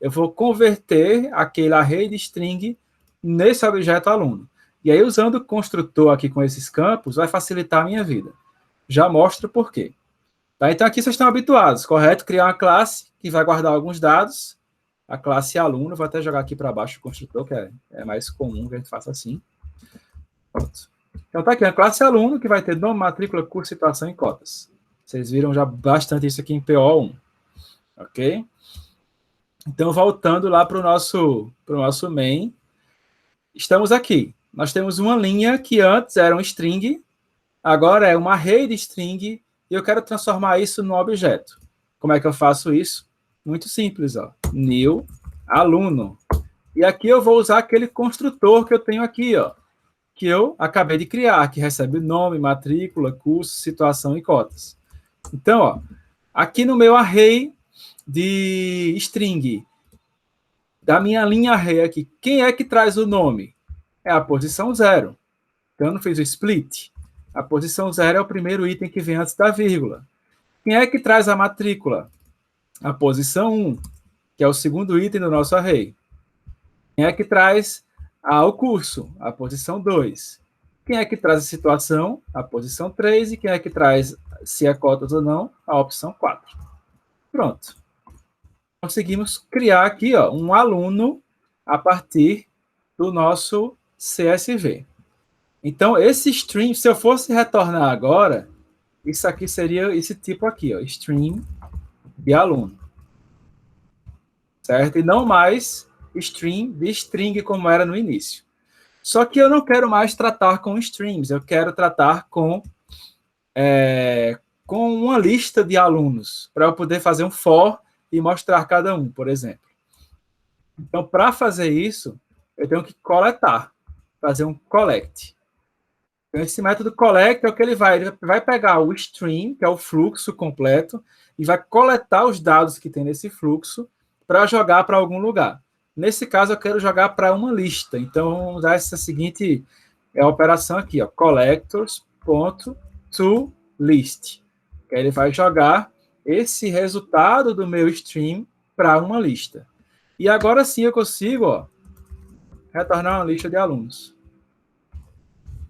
eu vou converter aquele array de string nesse objeto aluno. E aí, usando o construtor aqui com esses campos, vai facilitar a minha vida. Já mostro por quê. Tá? Então, aqui vocês estão habituados, correto? Criar uma classe que vai guardar alguns dados. A classe aluno, vou até jogar aqui para baixo o construtor, que é mais comum que a gente faça assim. Pronto. Então, tá aqui a classe aluno, que vai ter nome, matrícula, curso, situação e cotas. Vocês viram já bastante isso aqui em PO1. Ok? Então, voltando lá para o nosso main, estamos aqui. Nós temos uma linha que antes era um string, Agora é uma array de string e eu quero transformar isso num objeto. Como é que eu faço isso? Muito simples, ó. New aluno. E aqui eu vou usar aquele construtor que eu tenho aqui, ó, que eu acabei de criar, que recebe nome, matrícula, curso, situação e cotas. Então, ó, aqui no meu array de string, da minha linha array aqui, quem é que traz o nome? É a posição 0. Então, eu não fiz o split. A posição 0 é o primeiro item que vem antes da vírgula. Quem é que traz a matrícula? A posição 1, que é o segundo item do nosso array. Quem é que traz o curso? A posição 2. Quem é que traz a situação? A posição 3. E quem é que traz se é cotas ou não? A opção 4. Pronto. Conseguimos criar aqui, ó, um aluno a partir do nosso CSV. Então, esse stream, se eu fosse retornar agora, isso aqui seria esse tipo aqui, ó, stream de aluno. Certo? E não mais stream de string como era no início. Só que eu não quero mais tratar com streams, eu quero tratar com uma lista de alunos, para eu poder fazer um for e mostrar cada um, por exemplo. Então, para fazer isso, eu tenho que coletar, fazer um collect. Então, esse método collect é o que ele vai pegar o stream, que é o fluxo completo, e vai coletar os dados que tem nesse fluxo para jogar para algum lugar. Nesse caso, eu quero jogar para uma lista. Então, vamos usar essa seguinte operação aqui, ó, collectors.toList. Que aí ele vai jogar esse resultado do meu stream para uma lista. E agora sim eu consigo, ó, retornar uma lista de alunos.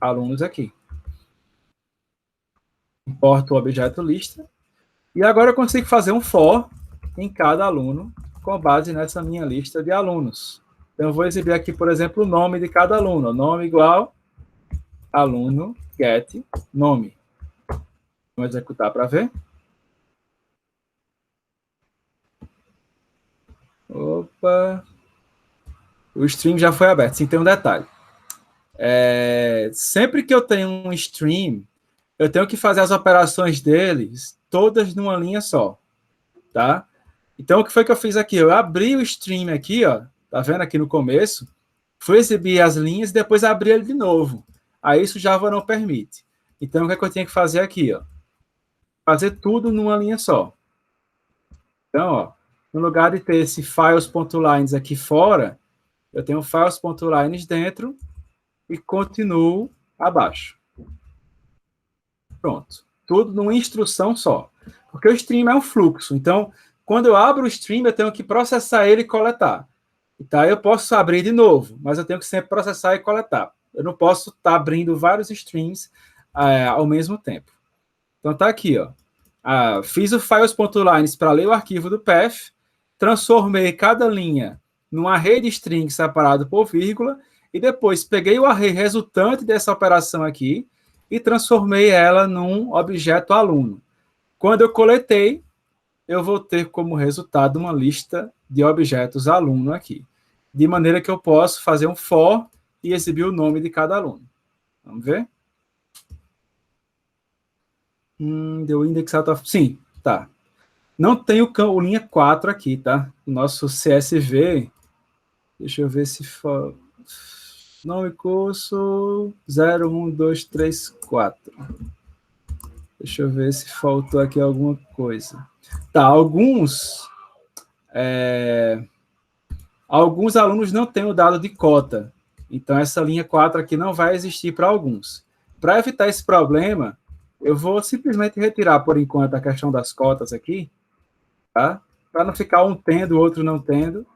Alunos aqui. Importo o objeto lista. E agora eu consigo fazer um for em cada aluno com base nessa minha lista de alunos. Então, eu vou exibir aqui, por exemplo, o nome de cada aluno. Nome igual aluno get nome. Vamos executar para ver. Opa. O stream já foi aberto. Sim, tem um detalhe. Sempre que eu tenho um stream, eu tenho que fazer as operações deles todas numa linha só. Tá? Então, o que foi que eu fiz aqui? Eu abri o stream aqui, ó. Tá vendo aqui no começo? Fui exibir as linhas e depois abri ele de novo. Aí isso o Java não permite. Então, o que é que eu tinha que fazer aqui, ó? Fazer tudo numa linha só. Então, ó, no lugar de ter esse files.lines aqui fora, eu tenho files.lines dentro e continuo abaixo. Pronto. Tudo numa instrução só. Porque o stream é um fluxo. Então, quando eu abro o stream, eu tenho que processar ele e coletar. Então, eu posso abrir de novo, mas eu tenho que sempre processar e coletar. Eu não posso estar abrindo vários streams ao mesmo tempo. Então, tá aqui, ó. Fiz o files.lines para ler o arquivo do path, transformei cada linha num array de strings separado por vírgula, e depois peguei o array resultante dessa operação aqui e transformei ela num objeto aluno. Quando eu coletei, eu vou ter como resultado uma lista de objetos aluno aqui, de maneira que eu posso fazer um for e exibir o nome de cada aluno. Vamos ver? Deu indexar. Sim, tá. Não tem o linha 4 aqui, tá? O nosso CSV. Deixa eu ver se for. Nome curso 0, 1, 2, 3, 4. Deixa eu ver se faltou aqui alguma coisa. Tá, alguns alunos não têm o dado de cota. Então, essa linha 4 aqui não vai existir para alguns. Para evitar esse problema, eu vou simplesmente retirar, por enquanto, a questão das cotas aqui, tá? Para não ficar um tendo, o outro não tendo,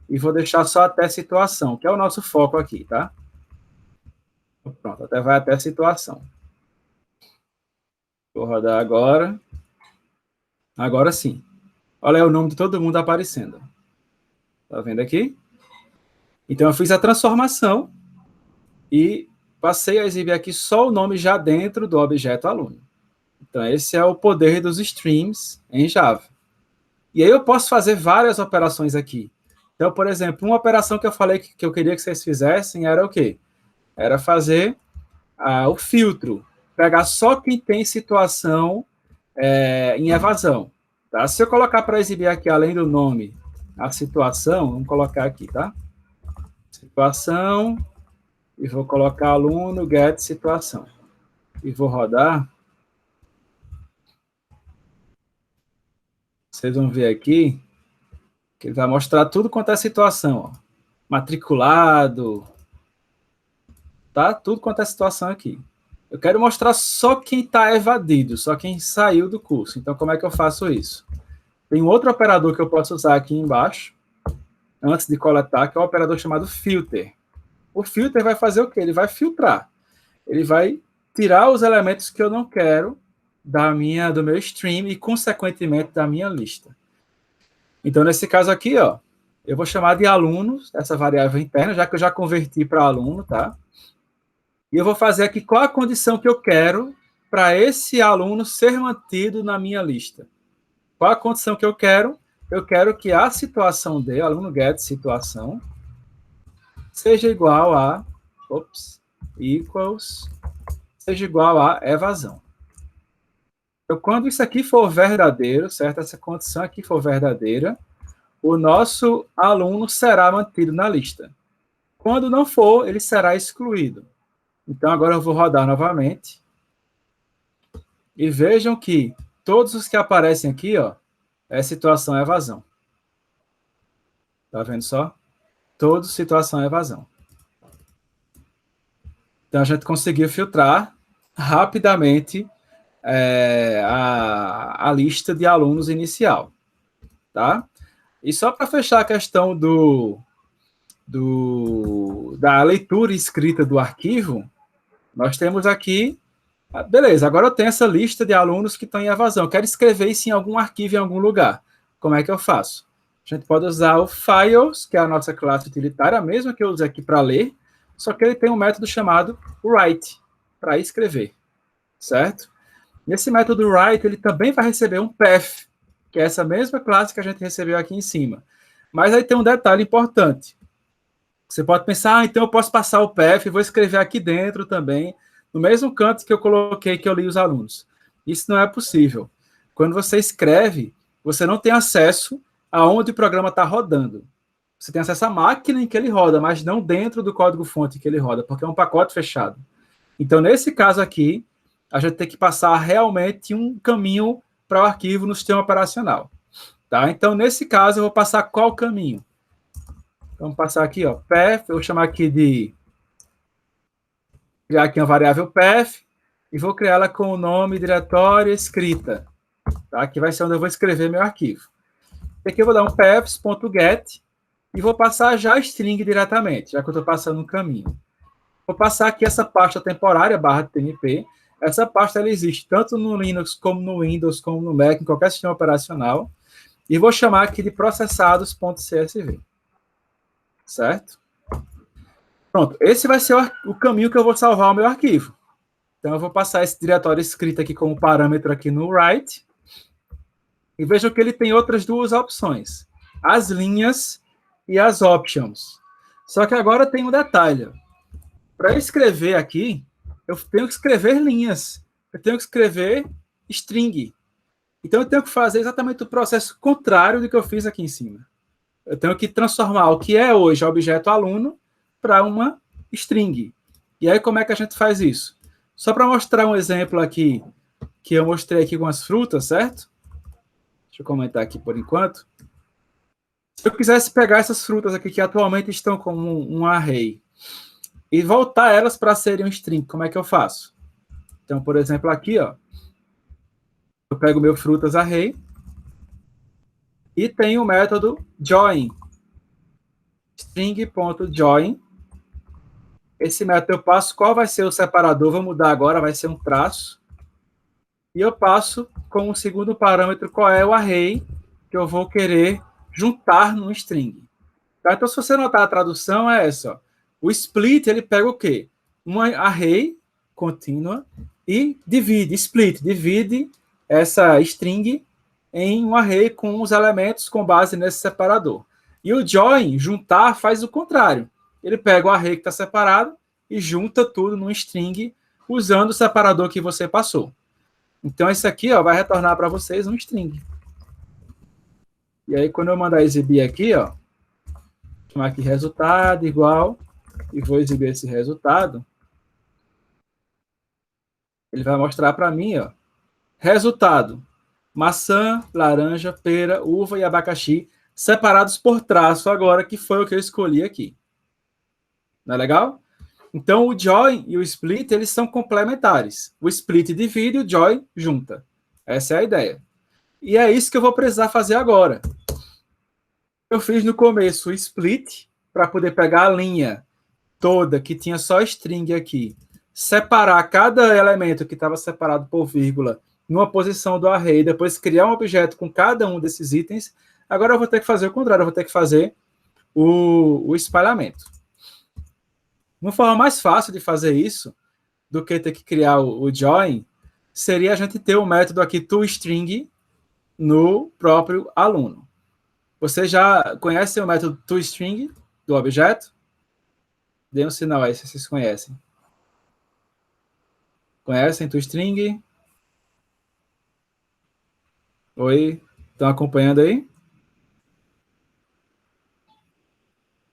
e vou deixar só até situação, que é o nosso foco aqui, tá? Pronto, vai até situação. Vou rodar agora. Agora sim. Olha aí o nome de todo mundo aparecendo. Tá vendo aqui? Então, eu fiz a transformação e passei a exibir aqui só o nome já dentro do objeto aluno. Então, esse é o poder dos streams em Java. E aí eu posso fazer várias operações aqui. Então, por exemplo, uma operação que eu falei que eu queria que vocês fizessem era o quê? Era fazer o filtro. pegar só quem tem situação em evasão. Tá? Se eu colocar para exibir aqui, além do nome, a situação, vamos colocar aqui, tá? Situação, e vou colocar aluno get situação. E vou rodar. Vocês vão ver aqui que ele vai mostrar tudo quanto é situação. Ó. Matriculado, tá? Tudo quanto é situação aqui. Eu quero mostrar só quem está evadido, só quem saiu do curso. Então, como é que eu faço isso? Tem um outro operador que eu posso usar aqui embaixo, antes de coletar, que é o operador chamado filter. O filter vai fazer o quê? Ele vai filtrar. Ele vai tirar os elementos que eu não quero do meu stream e, consequentemente, da minha lista. Então, nesse caso aqui, ó, eu vou chamar de alunos, essa variável interna, já que eu já converti para aluno, tá? E eu vou fazer aqui qual a condição que eu quero para esse aluno ser mantido na minha lista. Qual a condição que eu quero? Eu quero que a situação dele, aluno get situação, seja igual a, seja igual a evasão. Então, quando isso aqui for verdadeiro, certo? Essa condição aqui for verdadeira, o nosso aluno será mantido na lista. Quando não for, ele será excluído. Então, agora eu vou rodar novamente. E vejam que todos os que aparecem aqui, ó, é situação evasão. Tá vendo só? Todos situação evasão. Então, a gente conseguiu filtrar rapidamente a lista de alunos inicial. Tá? E só para fechar a questão da leitura escrita do arquivo, nós temos aqui, beleza, agora eu tenho essa lista de alunos que estão em evasão. Eu quero escrever isso em algum arquivo, em algum lugar. Como é que eu faço? A gente pode usar o files, que é a nossa classe utilitária, a mesma que eu usei aqui para ler, só que ele tem um método chamado write, para escrever, certo? Nesse método write, ele também vai receber um path, que é essa mesma classe que a gente recebeu aqui em cima. Mas aí tem um detalhe importante. Você pode pensar, então eu posso passar o path e vou escrever aqui dentro também, no mesmo canto que eu coloquei que eu li os alunos. Isso não é possível. Quando você escreve, você não tem acesso aonde o programa está rodando. Você tem acesso à máquina em que ele roda, mas não dentro do código-fonte que ele roda, porque é um pacote fechado. Então, nesse caso aqui, a gente tem que passar realmente um caminho para o arquivo no sistema operacional. Tá? Então, nesse caso, eu vou passar qual caminho? Vamos passar aqui, ó, path, eu vou chamar aqui de... criar aqui uma variável path, e vou criar ela com o nome diretório escrita, tá? Que vai ser onde eu vou escrever meu arquivo. Aqui eu vou dar um paths.get, e vou passar já a string diretamente, já que eu estou passando um caminho. Vou passar aqui essa pasta temporária, /tmp. Essa pasta ela existe tanto no Linux, como no Windows, como no Mac, em qualquer sistema operacional. E vou chamar aqui de processados.csv. Certo? Pronto, esse vai ser o caminho que eu vou salvar o meu arquivo. Então, eu vou passar esse diretório escrito aqui como parâmetro aqui no write. E vejam que ele tem outras duas opções. As linhas e as options. Só que agora tem um detalhe. Para eu escrever aqui, eu tenho que escrever linhas. Eu tenho que escrever string. Então, eu tenho que fazer exatamente o processo contrário do que eu fiz aqui em cima. Eu tenho que transformar o que é hoje objeto aluno para uma string. E aí, como é que a gente faz isso? Só para mostrar um exemplo aqui, que eu mostrei aqui com as frutas, certo? Deixa eu comentar aqui por enquanto. Se eu quisesse pegar essas frutas aqui, que atualmente estão como um array, e voltar elas para serem um string, como é que eu faço? Então, por exemplo, aqui, ó, eu pego o meu frutas array, e tem o método join. String.join. Esse método eu passo qual vai ser o separador, vou mudar agora, vai ser um traço. E eu passo como segundo parâmetro qual é o array que eu vou querer juntar num string. Tá? Então, se você notar a tradução, é essa. Ó. O split, ele pega o quê? Uma array contínua e divide essa string em um array com os elementos com base nesse separador. E o join, juntar, faz o contrário. Ele pega o array que está separado e junta tudo num string usando o separador que você passou. Então, esse aqui ó, vai retornar para vocês um string. E aí, quando eu mandar exibir aqui, ó, chamar aqui resultado igual, e vou exibir esse resultado, ele vai mostrar para mim, ó, resultado, maçã, laranja, pera, uva e abacaxi, separados por traço agora, que foi o que eu escolhi aqui. Não é legal? Então, o join e o split, eles são complementares. O split divide e o join junta. Essa é a ideia. E é isso que eu vou precisar fazer agora. Eu fiz no começo o split, para poder pegar a linha toda, que tinha só string aqui, separar cada elemento que estava separado por vírgula numa posição do array, depois criar um objeto com cada um desses itens. Agora eu vou ter que fazer o contrário, eu vou ter que fazer o espalhamento. Uma forma mais fácil de fazer isso, do que ter que criar o join, seria a gente ter o método aqui toString no próprio aluno. Você já conhece o método toString do objeto? Dê um sinal aí se vocês conhecem. Conhecem toString? Oi? Estão acompanhando aí?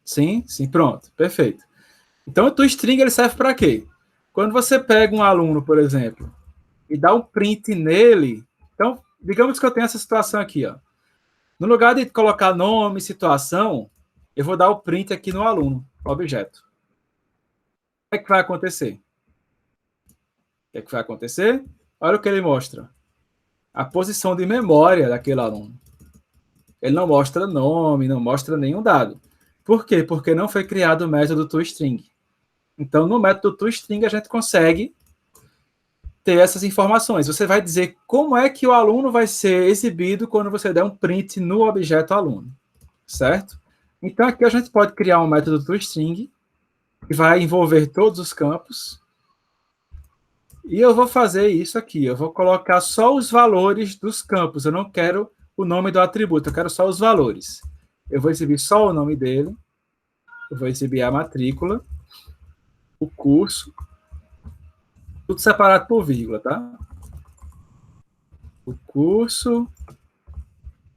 Sim? Sim, pronto. Perfeito. Então, o toString ele serve para quê? Quando você pega um aluno, por exemplo, e dá um print nele, então, digamos que eu tenho essa situação aqui, ó. No lugar de colocar nome, situação, eu vou dar o print aqui no aluno, objeto. O que é que vai acontecer? O que é que vai acontecer? Olha o que ele mostra. A posição de memória daquele aluno. Ele não mostra nome, não mostra nenhum dado. Por quê? Porque não foi criado o método toString. Então, no método toString, a gente consegue ter essas informações. Você vai dizer como é que o aluno vai ser exibido quando você der um print no objeto aluno, certo? Então, aqui a gente pode criar um método toString que vai envolver todos os campos. E eu vou fazer isso aqui. Eu vou colocar só os valores dos campos. Eu não quero o nome do atributo, eu quero só os valores. Eu vou exibir só o nome dele. Eu vou exibir a matrícula, o curso, tudo separado por vírgula, tá? O curso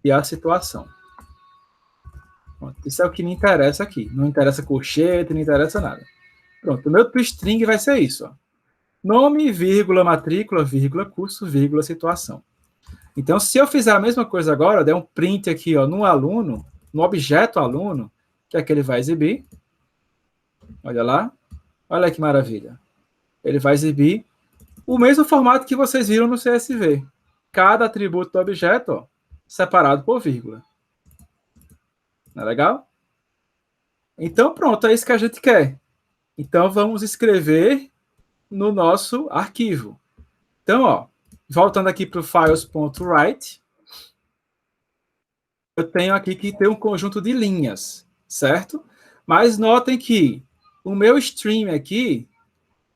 e a situação. Pronto, isso é o que me interessa aqui. Não interessa colchete, não interessa nada. Pronto, o meu toString vai ser isso, ó. Nome, vírgula, matrícula, vírgula, curso, vírgula, situação. Então, se eu fizer a mesma coisa agora, der um print aqui, ó, no aluno, no objeto aluno, que é que ele vai exibir. Olha lá. Olha que maravilha. Ele vai exibir o mesmo formato que vocês viram no CSV. Cada atributo do objeto, ó, separado por vírgula. Não é legal? Então, pronto, é isso que a gente quer. Então, vamos escrever no nosso arquivo. Então, ó, voltando aqui para o files.write, eu tenho aqui que ter um conjunto de linhas, certo? Mas notem que o meu stream aqui,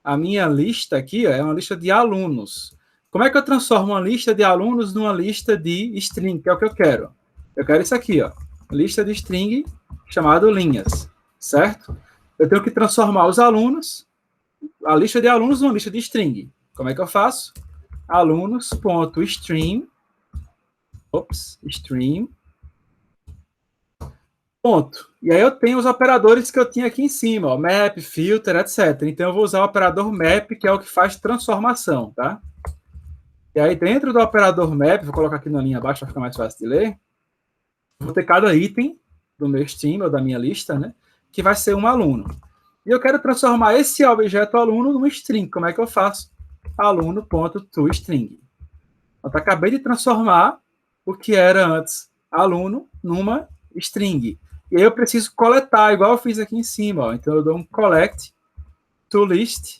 a minha lista aqui, ó, é uma lista de alunos. Como é que eu transformo uma lista de alunos numa lista de string, que é o que eu quero? Eu quero isso aqui, ó, lista de string chamado linhas, certo? Eu tenho que transformar os alunos, a lista de alunos numa lista de string. Como é que eu faço? Alunos.stream, stream, ponto. E aí eu tenho os operadores que eu tinha aqui em cima, ó, map, filter, etc. Então eu vou usar o operador map, que é o que faz transformação, tá? E aí dentro do operador map, vou colocar aqui na linha abaixo para ficar mais fácil de ler, vou ter cada item do meu stream, ou da minha lista, né, que vai ser um aluno. E eu quero transformar esse objeto aluno num string. Como é que eu faço? Aluno.toString. Eu acabei de transformar o que era antes aluno numa string. E aí eu preciso coletar, igual eu fiz aqui em cima. Ó. Então eu dou um collect to list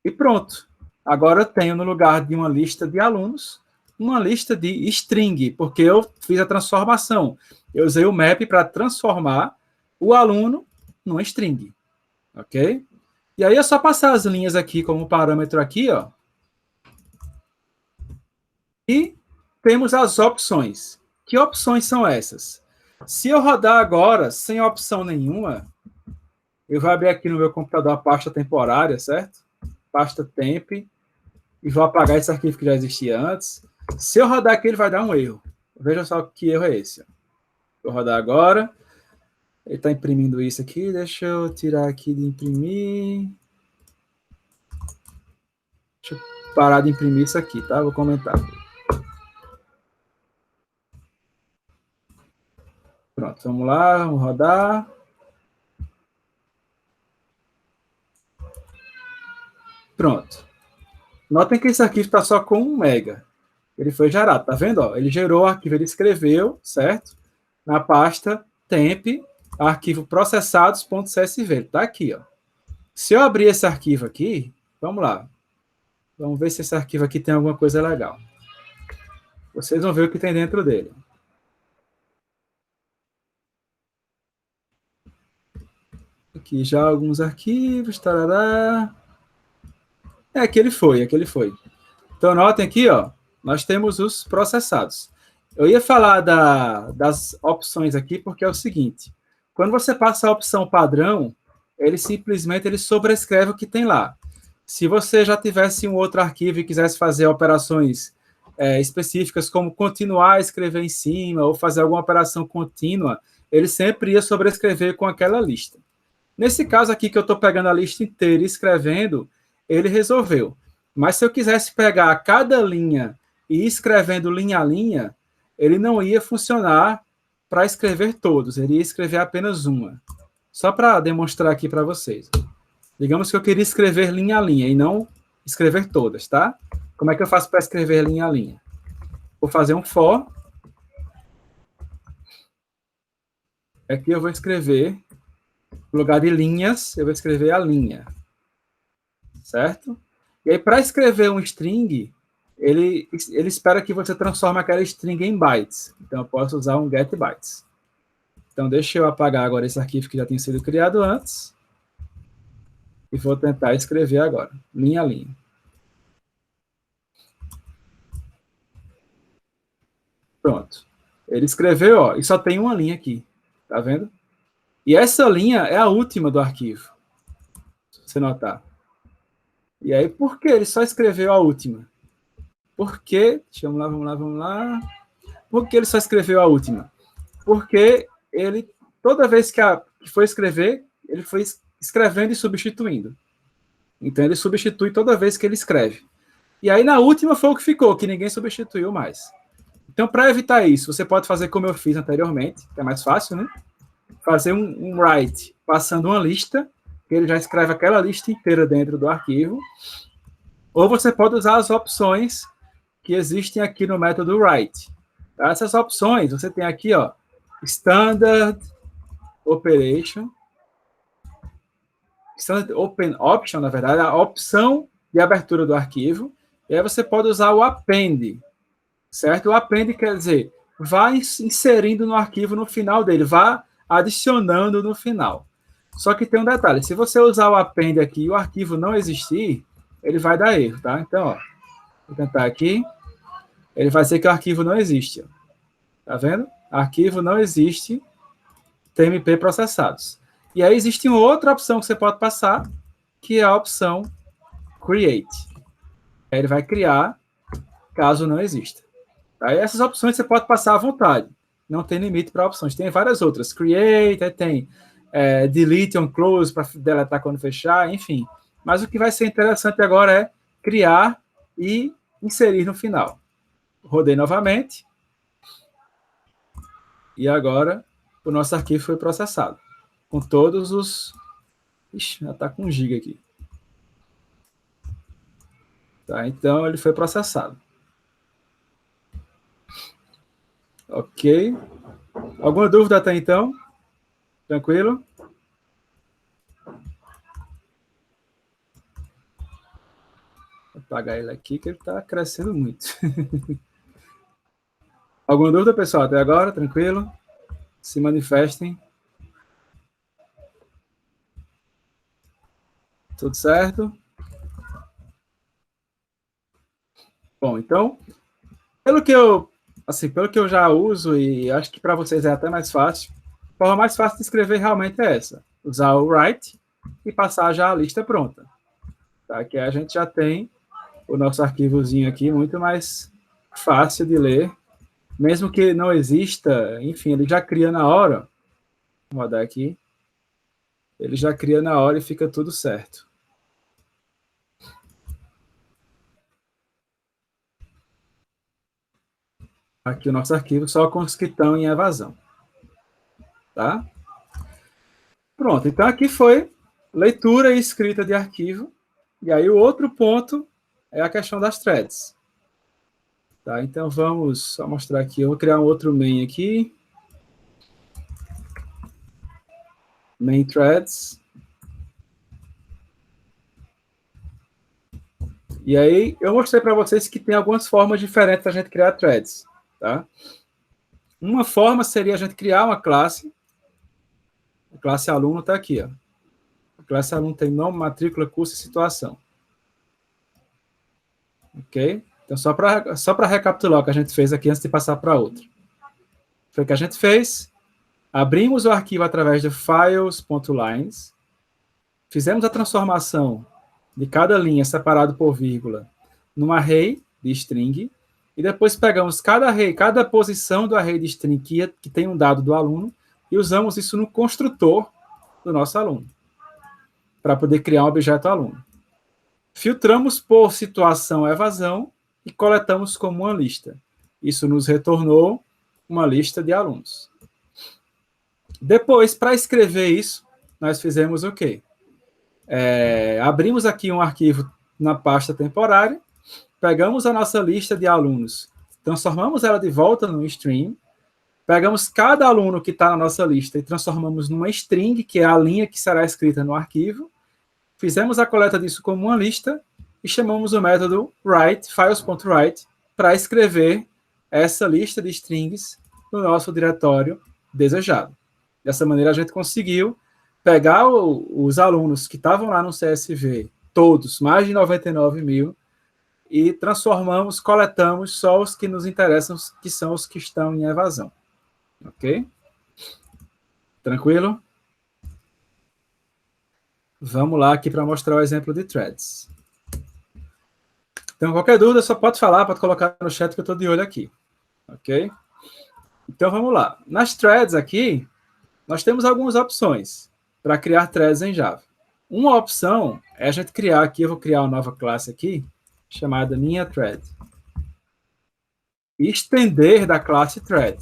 e pronto. Agora eu tenho no lugar de uma lista de alunos, uma lista de string, porque eu fiz a transformação. Eu usei o map para transformar o aluno numa string. Ok? E aí é só passar as linhas aqui como parâmetro aqui, ó. E temos as opções. Que opções são essas? Se eu rodar agora sem opção nenhuma, eu vou abrir aqui no meu computador a pasta temporária, certo? pasta temp, e vou apagar esse arquivo que já existia antes. Se eu rodar aqui, ele vai dar um erro. Veja só que erro é esse. Vou rodar agora. Ele está imprimindo isso aqui. Deixa eu tirar aqui de imprimir. Deixa eu parar de imprimir isso aqui, tá? Vou comentar. Pronto, vamos lá, vamos rodar. Pronto. Notem que esse arquivo está só com 1 mega. Ele foi gerado, tá vendo? Ó, ele gerou o arquivo, ele escreveu, certo? Na pasta temp, arquivo processados.csv. Ele tá aqui, ó. Se eu abrir esse arquivo aqui, vamos lá. Vamos ver se esse arquivo aqui tem alguma coisa legal. Vocês vão ver o que tem dentro dele. Aqui já alguns arquivos, tarará. Aqui ele foi. Então, notem aqui, ó, nós temos os processados. Eu ia falar das opções aqui, porque é o seguinte, quando você passa a opção padrão, ele simplesmente sobrescreve o que tem lá. Se você já tivesse um outro arquivo e quisesse fazer operações específicas, como continuar a escrever em cima, ou fazer alguma operação contínua, ele sempre ia sobrescrever com aquela lista. Nesse caso aqui, que eu estou pegando a lista inteira e escrevendo, ele resolveu. Mas se eu quisesse pegar cada linha e ir escrevendo linha a linha, ele não ia funcionar para escrever todos, ele ia escrever apenas uma. Só para demonstrar aqui para vocês. Digamos que eu queria escrever linha a linha e não escrever todas, tá? Como é que eu faço para escrever linha a linha? Vou fazer um for. Aqui eu vou escrever, no lugar de linhas, eu vou escrever a linha. Certo? E aí, para escrever um string, ele espera que você transforme aquela string em bytes. Então, eu posso usar um getBytes. Então, deixa eu apagar agora esse arquivo que já tinha sido criado antes. E vou tentar escrever agora, linha a linha. Pronto. Ele escreveu, ó, e só tem uma linha aqui. Tá vendo? E essa linha é a última do arquivo. Se você notar. E aí, por que ele só escreveu a última? Porque, vamos lá. Por que ele só escreveu a última? Porque ele, toda vez que foi escrever, ele foi escrevendo e substituindo. Então, ele substitui toda vez que ele escreve. E aí, na última foi o que ficou, que ninguém substituiu mais. Então, para evitar isso, você pode fazer como eu fiz anteriormente, que é mais fácil, né? Fazer um write, passando uma lista, que ele já escreve aquela lista inteira dentro do arquivo. Ou você pode usar as opções que existem aqui no método write. Tá? Essas opções, você tem aqui, ó, Standard Operation, Standard Open Option, na verdade, a opção de abertura do arquivo. E aí você pode usar o append, certo? O append quer dizer, vá inserindo no arquivo no final dele, vá adicionando no final. Só que tem um detalhe, se você usar o append aqui e o arquivo não existir, ele vai dar erro, tá? Então, ó, vou tentar aqui, ele vai dizer que o arquivo não existe. Ó. Tá vendo? Arquivo não existe, TMP processados. E aí existe uma outra opção que você pode passar, que é a opção create. Aí ele vai criar, caso não exista. Aí essas opções você pode passar à vontade. Não tem limite para opções. Tem várias outras. Create, aí tem delete on close para deletar quando fechar, enfim. Mas o que vai ser interessante agora é criar e inserir no final. Rodei novamente. E agora o nosso arquivo foi processado. Com todos os... Ixi, já está com 1 GB aqui. Tá, então ele foi processado. Ok. Alguma dúvida até então? Tranquilo? Vou apagar ele aqui, que ele está crescendo muito. Alguma dúvida, pessoal, até agora? Tranquilo? Se manifestem. Tudo certo? Bom, então, pelo que eu já uso, e acho que para vocês é até mais fácil, a forma mais fácil de escrever realmente é essa. Usar o write e passar já a lista pronta. tá? Que a gente já tem o nosso arquivozinho aqui muito mais fácil de ler, mesmo que não exista, enfim, ele já cria na hora. Vou rodar aqui. Ele já cria na hora e fica tudo certo. Aqui o nosso arquivo, só com os que estão em evasão. Tá? Pronto, então aqui foi leitura e escrita de arquivo. E aí o outro ponto é a questão das threads. Tá? Então vamos só mostrar aqui. Eu vou criar um outro main aqui. Main threads. E aí eu mostrei para vocês que tem algumas formas diferentes da gente criar threads. Tá? Uma forma seria a gente criar uma classe. A classe aluno está aqui. Ó. A classe aluno tem nome, matrícula, curso e situação. Ok? Então, só para recapitular o que a gente fez aqui antes de passar para outra. Foi o que a gente fez. Abrimos o arquivo através de files.lines. Fizemos a transformação de cada linha separado por vírgula num array de string. E depois pegamos cada array, cada posição do array de string que tem um dado do aluno e usamos isso no construtor do nosso aluno para poder criar um objeto aluno. Filtramos por situação evasão e coletamos como uma lista. Isso nos retornou uma lista de alunos. Depois, para escrever isso, nós fizemos o quê? Abrimos aqui um arquivo na pasta temporária, pegamos a nossa lista de alunos, transformamos ela de volta no stream, pegamos cada aluno que está na nossa lista e transformamos numa string, que é a linha que será escrita no arquivo, fizemos a coleta disso como uma lista e chamamos o método write, files.write, para escrever essa lista de strings no nosso diretório desejado. Dessa maneira, a gente conseguiu pegar os alunos que estavam lá no CSV, todos, mais de 99 mil, e transformamos, coletamos só os que nos interessam, que são os que estão em evasão. Ok? Tranquilo? Vamos lá aqui para mostrar o exemplo de threads. Então, qualquer dúvida, só pode falar, pode colocar no chat que eu estou de olho aqui. Ok? Então, vamos lá. Nas threads aqui, nós temos algumas opções para criar threads em Java. Uma opção é a gente criar aqui, eu vou criar uma nova classe aqui, chamada minha thread. E estender da classe thread.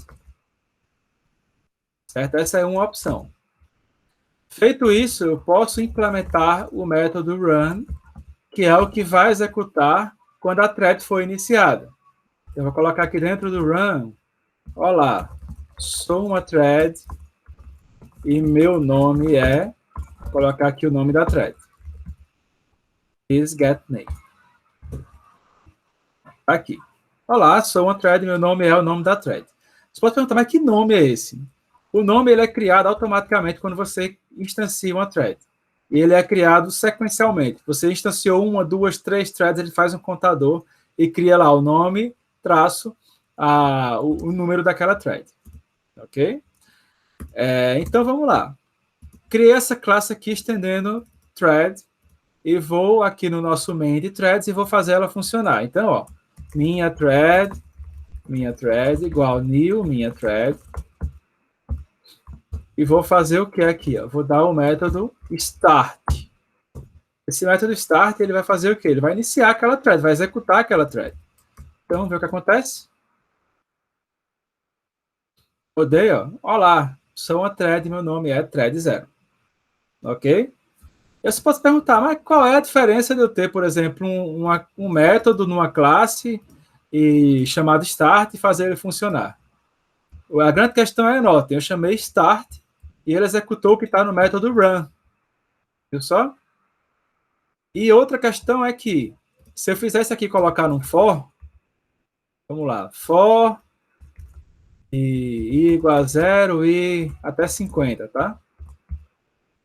Certo? Essa é uma opção. Feito isso, eu posso implementar o método run, que é o que vai executar quando a thread for iniciada. Eu vou colocar aqui dentro do run, olá, sou uma thread e meu nome é, vou colocar aqui o nome da thread. Is get name. Aqui. Olá, sou uma thread, meu nome é o nome da thread. Você pode perguntar, mas que nome é esse? O nome ele é criado automaticamente quando você instancia uma thread. E ele é criado sequencialmente. Você instanciou uma, duas, três threads, ele faz um contador e cria lá o nome, traço, o número daquela thread. Ok? Então, vamos lá. Criei essa classe aqui estendendo thread e vou aqui no nosso main de threads e vou fazer ela funcionar. Então, ó, minha thread igual new, minha thread. E vou fazer o que aqui? Ó? Vou dar o método start. Esse método start, ele vai fazer o quê? Ele vai iniciar aquela thread, vai executar aquela thread. Então, vamos ver o que acontece? Rodei, ó. Olá, sou uma thread, meu nome é thread 0. Ok? Eu só posso perguntar, mas qual é a diferença de eu ter, por exemplo, um método numa classe chamado start e fazer ele funcionar? A grande questão é, notem, eu chamei start e ele executou o que está no método run. Viu só? E outra questão é que, se eu fizesse aqui colocar um for, vamos lá, for i igual a 0 e até 50, tá?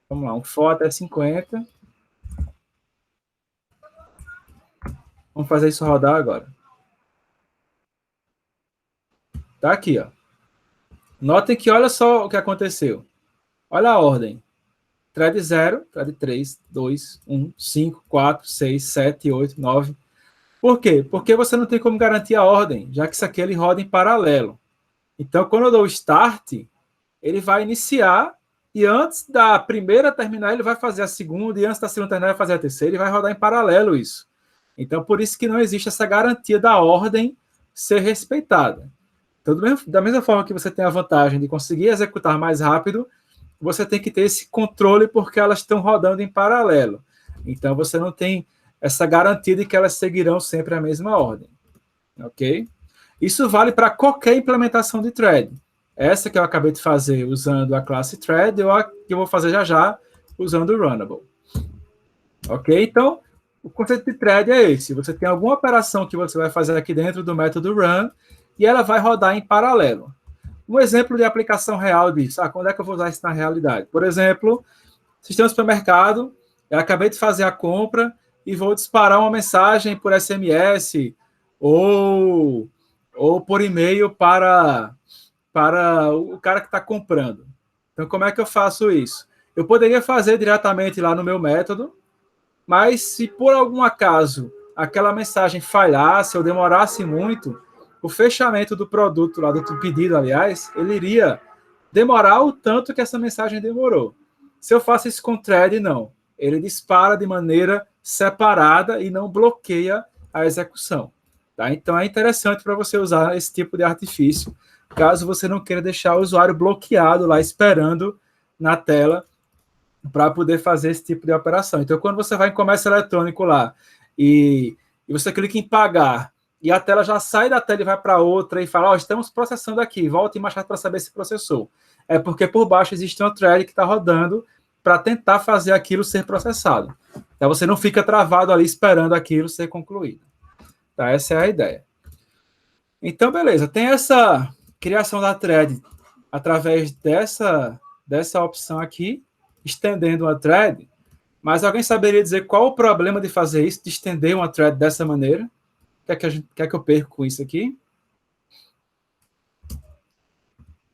Vamos lá, um for até 50. Vamos fazer isso rodar agora. Tá aqui, ó. Notem que olha só o que aconteceu. Olha a ordem. thread 0, thread 3, 2, 1, 5, 4, 6, 7, 8, 9. Por quê? Porque você não tem como garantir a ordem, já que isso aqui ele roda em paralelo. Então, quando eu dou o start, ele vai iniciar e antes da primeira terminar, ele vai fazer a segunda, e antes da segunda terminar, ele vai fazer a terceira, e vai rodar em paralelo isso. Então, por isso que não existe essa garantia da ordem ser respeitada. Então, da mesma forma que você tem a vantagem de conseguir executar mais rápido, você tem que ter esse controle porque elas estão rodando em paralelo. Então, você não tem essa garantia de que elas seguirão sempre a mesma ordem. Ok? Isso vale para qualquer implementação de thread. Essa que eu acabei de fazer usando a classe thread, ou a que eu vou fazer já já usando o runnable. Ok? Então, o conceito de thread é esse. Você tem alguma operação que você vai fazer aqui dentro do método run e ela vai rodar em paralelo. Um exemplo de aplicação real disso. Quando é que eu vou usar isso na realidade? Por exemplo, vocês têm um supermercado, eu acabei de fazer a compra e vou disparar uma mensagem por SMS ou por e-mail para o cara que está comprando. Então, como é que eu faço isso? Eu poderia fazer diretamente lá no meu método, mas se por algum acaso aquela mensagem falhasse ou demorasse muito, o fechamento do produto, lá do pedido, aliás, ele iria demorar o tanto que essa mensagem demorou. Se eu faço isso com thread, não. Ele dispara de maneira separada e não bloqueia a execução. Tá? Então, é interessante para você usar esse tipo de artifício, caso você não queira deixar o usuário bloqueado lá, esperando na tela, para poder fazer esse tipo de operação. Então, quando você vai em comércio eletrônico lá, e você clica em pagar, e a tela já sai da tela e vai para outra, e fala, estamos processando aqui, volte mais tarde para saber se processou. É porque por baixo existe uma thread que está rodando para tentar fazer aquilo ser processado. Então, você não fica travado ali esperando aquilo ser concluído. Tá? Essa é a ideia. Então, beleza. Tem essa criação da thread através dessa opção aqui, estendendo uma thread, mas alguém saberia dizer qual o problema de fazer isso, de estender uma thread dessa maneira? O que é que eu perco com isso aqui?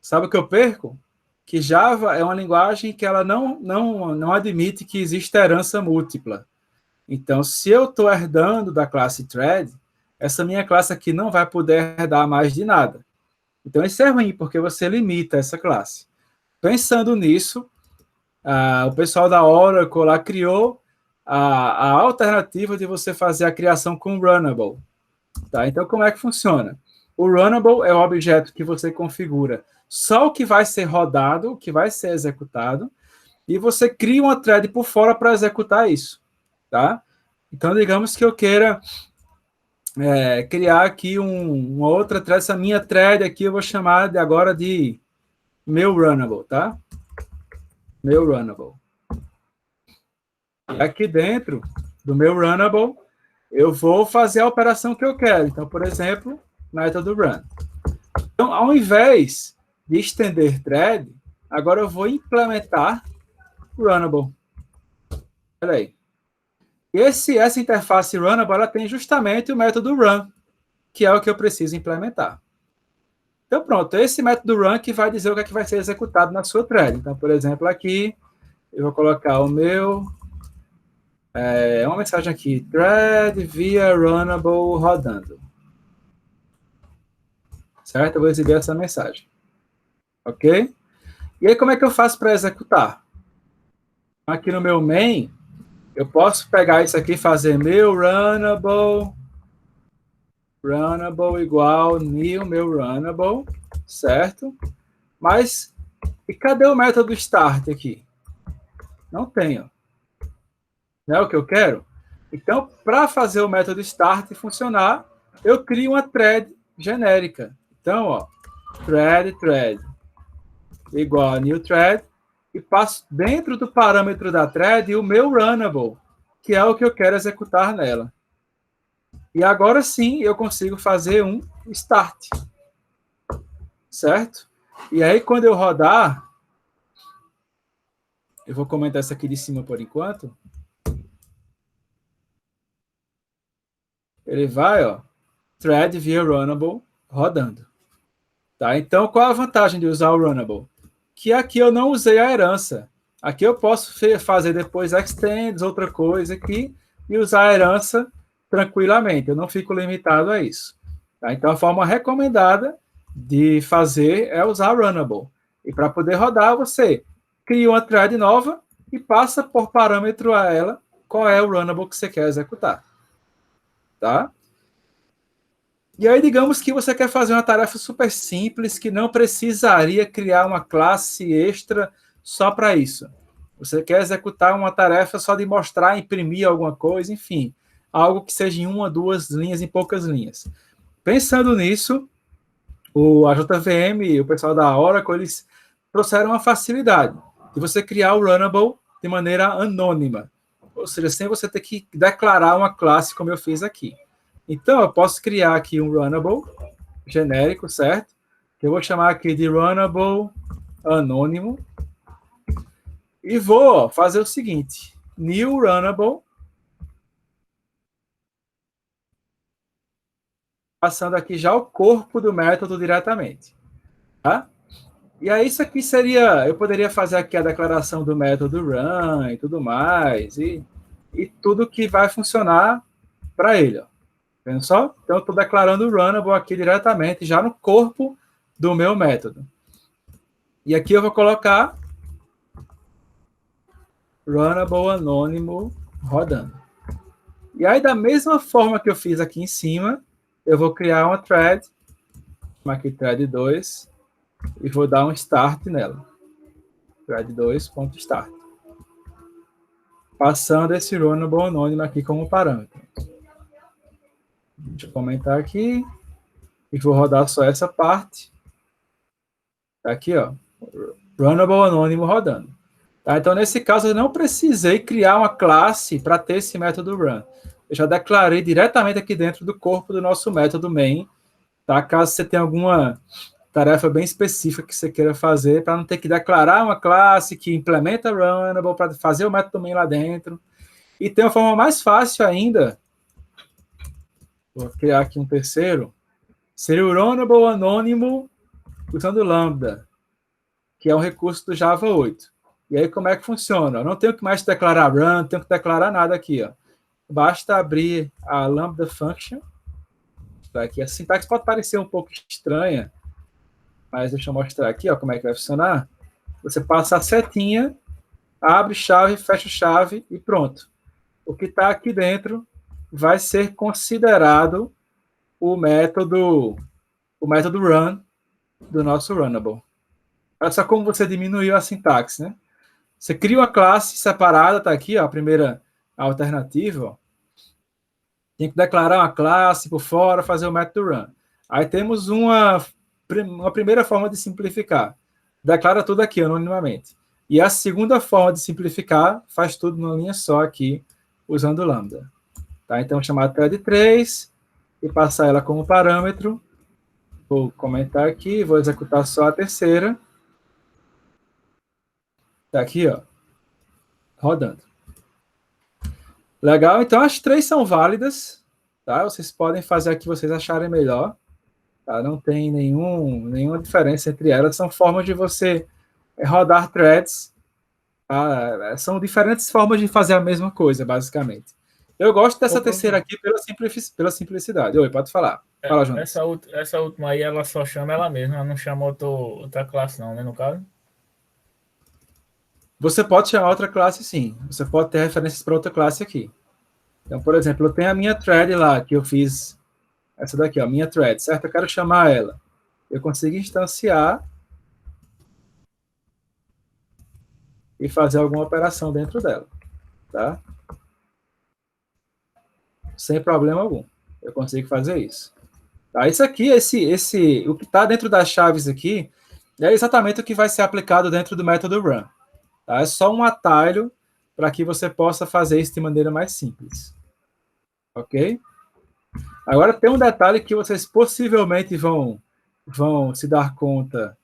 Sabe o que eu perco? Que Java é uma linguagem que ela não admite que exista herança múltipla. Então, se eu estou herdando da classe thread, essa minha classe aqui não vai poder herdar mais de nada. Então, isso é ruim, porque você limita essa classe. Pensando nisso, o pessoal da Oracle lá criou a alternativa de você fazer a criação com Runnable. Tá? Então, como é que funciona? O Runnable é o objeto que você configura só o que vai ser rodado, o que vai ser executado, e você cria uma thread por fora para executar isso. Tá? Então, digamos que eu queira criar aqui uma outra thread, essa minha thread aqui eu vou chamar agora de meu Runnable, tá? Meu Runnable. E aqui dentro do meu Runnable, eu vou fazer a operação que eu quero. Então, por exemplo, método run. Então, ao invés de estender thread, agora eu vou implementar Runnable. Olha aí. Essa interface Runnable, ela tem justamente o método run, que é o que eu preciso implementar. Então, pronto, esse método run que vai dizer o que é que vai ser executado na sua thread. Então, por exemplo, aqui, eu vou colocar o meu... uma mensagem aqui, thread via Runnable rodando. Certo? Eu vou exibir essa mensagem. Ok? E aí, como é que eu faço para executar? Aqui no meu main, eu posso pegar isso aqui e fazer meu Runnable igual new meu Runnable, certo? Mas, e cadê o método start aqui? Não tenho. Não é o que eu quero? Então, para fazer o método start funcionar, eu crio uma thread genérica. Então, ó, thread igual a new thread e passo dentro do parâmetro da thread o meu runnable, que é o que eu quero executar nela. E agora sim eu consigo fazer um start. Certo? E aí, quando eu rodar, eu vou comentar essa aqui de cima por enquanto. Ele vai, ó, thread via runnable rodando. Tá? Então, qual a vantagem de usar o runnable? Que aqui eu não usei a herança. Aqui eu posso fazer depois extends, outra coisa aqui, e usar a herança tranquilamente. Eu não fico limitado a isso. Tá? Então, a forma recomendada de fazer é usar runnable. E para poder rodar, você cria uma thread nova e passa por parâmetro a ela qual é o runnable que você quer executar. Tá? E aí, digamos que você quer fazer uma tarefa super simples, que não precisaria criar uma classe extra só para isso. Você quer executar uma tarefa só de mostrar, imprimir alguma coisa, enfim, algo que seja em uma, duas linhas, em poucas linhas. Pensando nisso, a JVM e o pessoal da Oracle, eles trouxeram uma facilidade de você criar o runnable de maneira anônima, ou seja, sem você ter que declarar uma classe como eu fiz aqui. Então, eu posso criar aqui um runnable genérico, certo? Que eu vou chamar aqui de runnable anônimo. E vou fazer o seguinte, new runnable, passando aqui já o corpo do método diretamente. Tá? E aí isso aqui seria, eu poderia fazer aqui a declaração do método run e tudo mais, e tudo que vai funcionar para ele. Ó. Vendo só? Então eu estou declarando o runnable aqui diretamente, já no corpo do meu método. E aqui eu vou colocar runnable anônimo rodando. E aí, da mesma forma que eu fiz aqui em cima, eu vou criar uma thread, chamar aqui thread 2, e vou dar um start nela. Thread 2.start. Passando esse runnable anônimo aqui como parâmetro. Deixa eu comentar aqui. E vou rodar só essa parte. Tá aqui, ó. Runnable anônimo rodando. Tá? Então, nesse caso, eu não precisei criar uma classe para ter esse método run. Eu já declarei diretamente aqui dentro do corpo do nosso método main. Tá? Caso você tenha alguma tarefa bem específica que você queira fazer, para não ter que declarar uma classe que implementa runnable, para fazer o método main lá dentro. E tem uma forma mais fácil ainda, vou criar aqui um terceiro, seria o runnable anônimo usando lambda, que é um recurso do Java 8. E aí como é que funciona? Eu não tenho que mais declarar run, não tenho que declarar nada aqui. Ó. Basta abrir a lambda function. Aqui. A sintaxe pode parecer um pouco estranha, mas deixa eu mostrar aqui ó, como é que vai funcionar. Você passa a setinha, abre chave, fecha chave e pronto. O que está aqui dentro vai ser considerado o método run do nosso runnable. Olha só como você diminuiu a sintaxe, né? Você cria uma classe separada, tá aqui, ó, a primeira alternativa, ó. Tem que declarar uma classe por fora, fazer o método run. Aí temos uma primeira forma de simplificar. Declara tudo aqui, anonimamente. E a segunda forma de simplificar, faz tudo numa linha só aqui, usando lambda. Tá? Então, vou chamar thread 3 e passar ela como parâmetro. Vou comentar aqui, vou executar só a terceira. Tá aqui, ó, rodando. Legal, então as três são válidas, tá? Vocês podem fazer a que vocês acharem melhor, tá? Não tem nenhuma diferença entre elas, são formas de você rodar threads, tá? São diferentes formas de fazer a mesma coisa, basicamente. Eu gosto dessa terceira aqui pela simplicidade. Oi, pode falar. Fala, Jonas. Essa última aí, ela só chama ela mesma, ela não chama outra classe não, né, no caso? Você pode chamar outra classe, sim. Você pode ter referências para outra classe aqui. Então, por exemplo, eu tenho a minha thread lá, que eu fiz essa daqui, ó, minha thread, certo? Eu quero chamar ela. Eu consigo instanciar e fazer alguma operação dentro dela, tá? Sem problema algum. Eu consigo fazer isso. Tá? Isso aqui, o que está dentro das chaves aqui, é exatamente o que vai ser aplicado dentro do método run. Tá? É só um atalho para que você possa fazer isso de maneira mais simples. Ok? Agora, tem um detalhe que vocês possivelmente vão se dar conta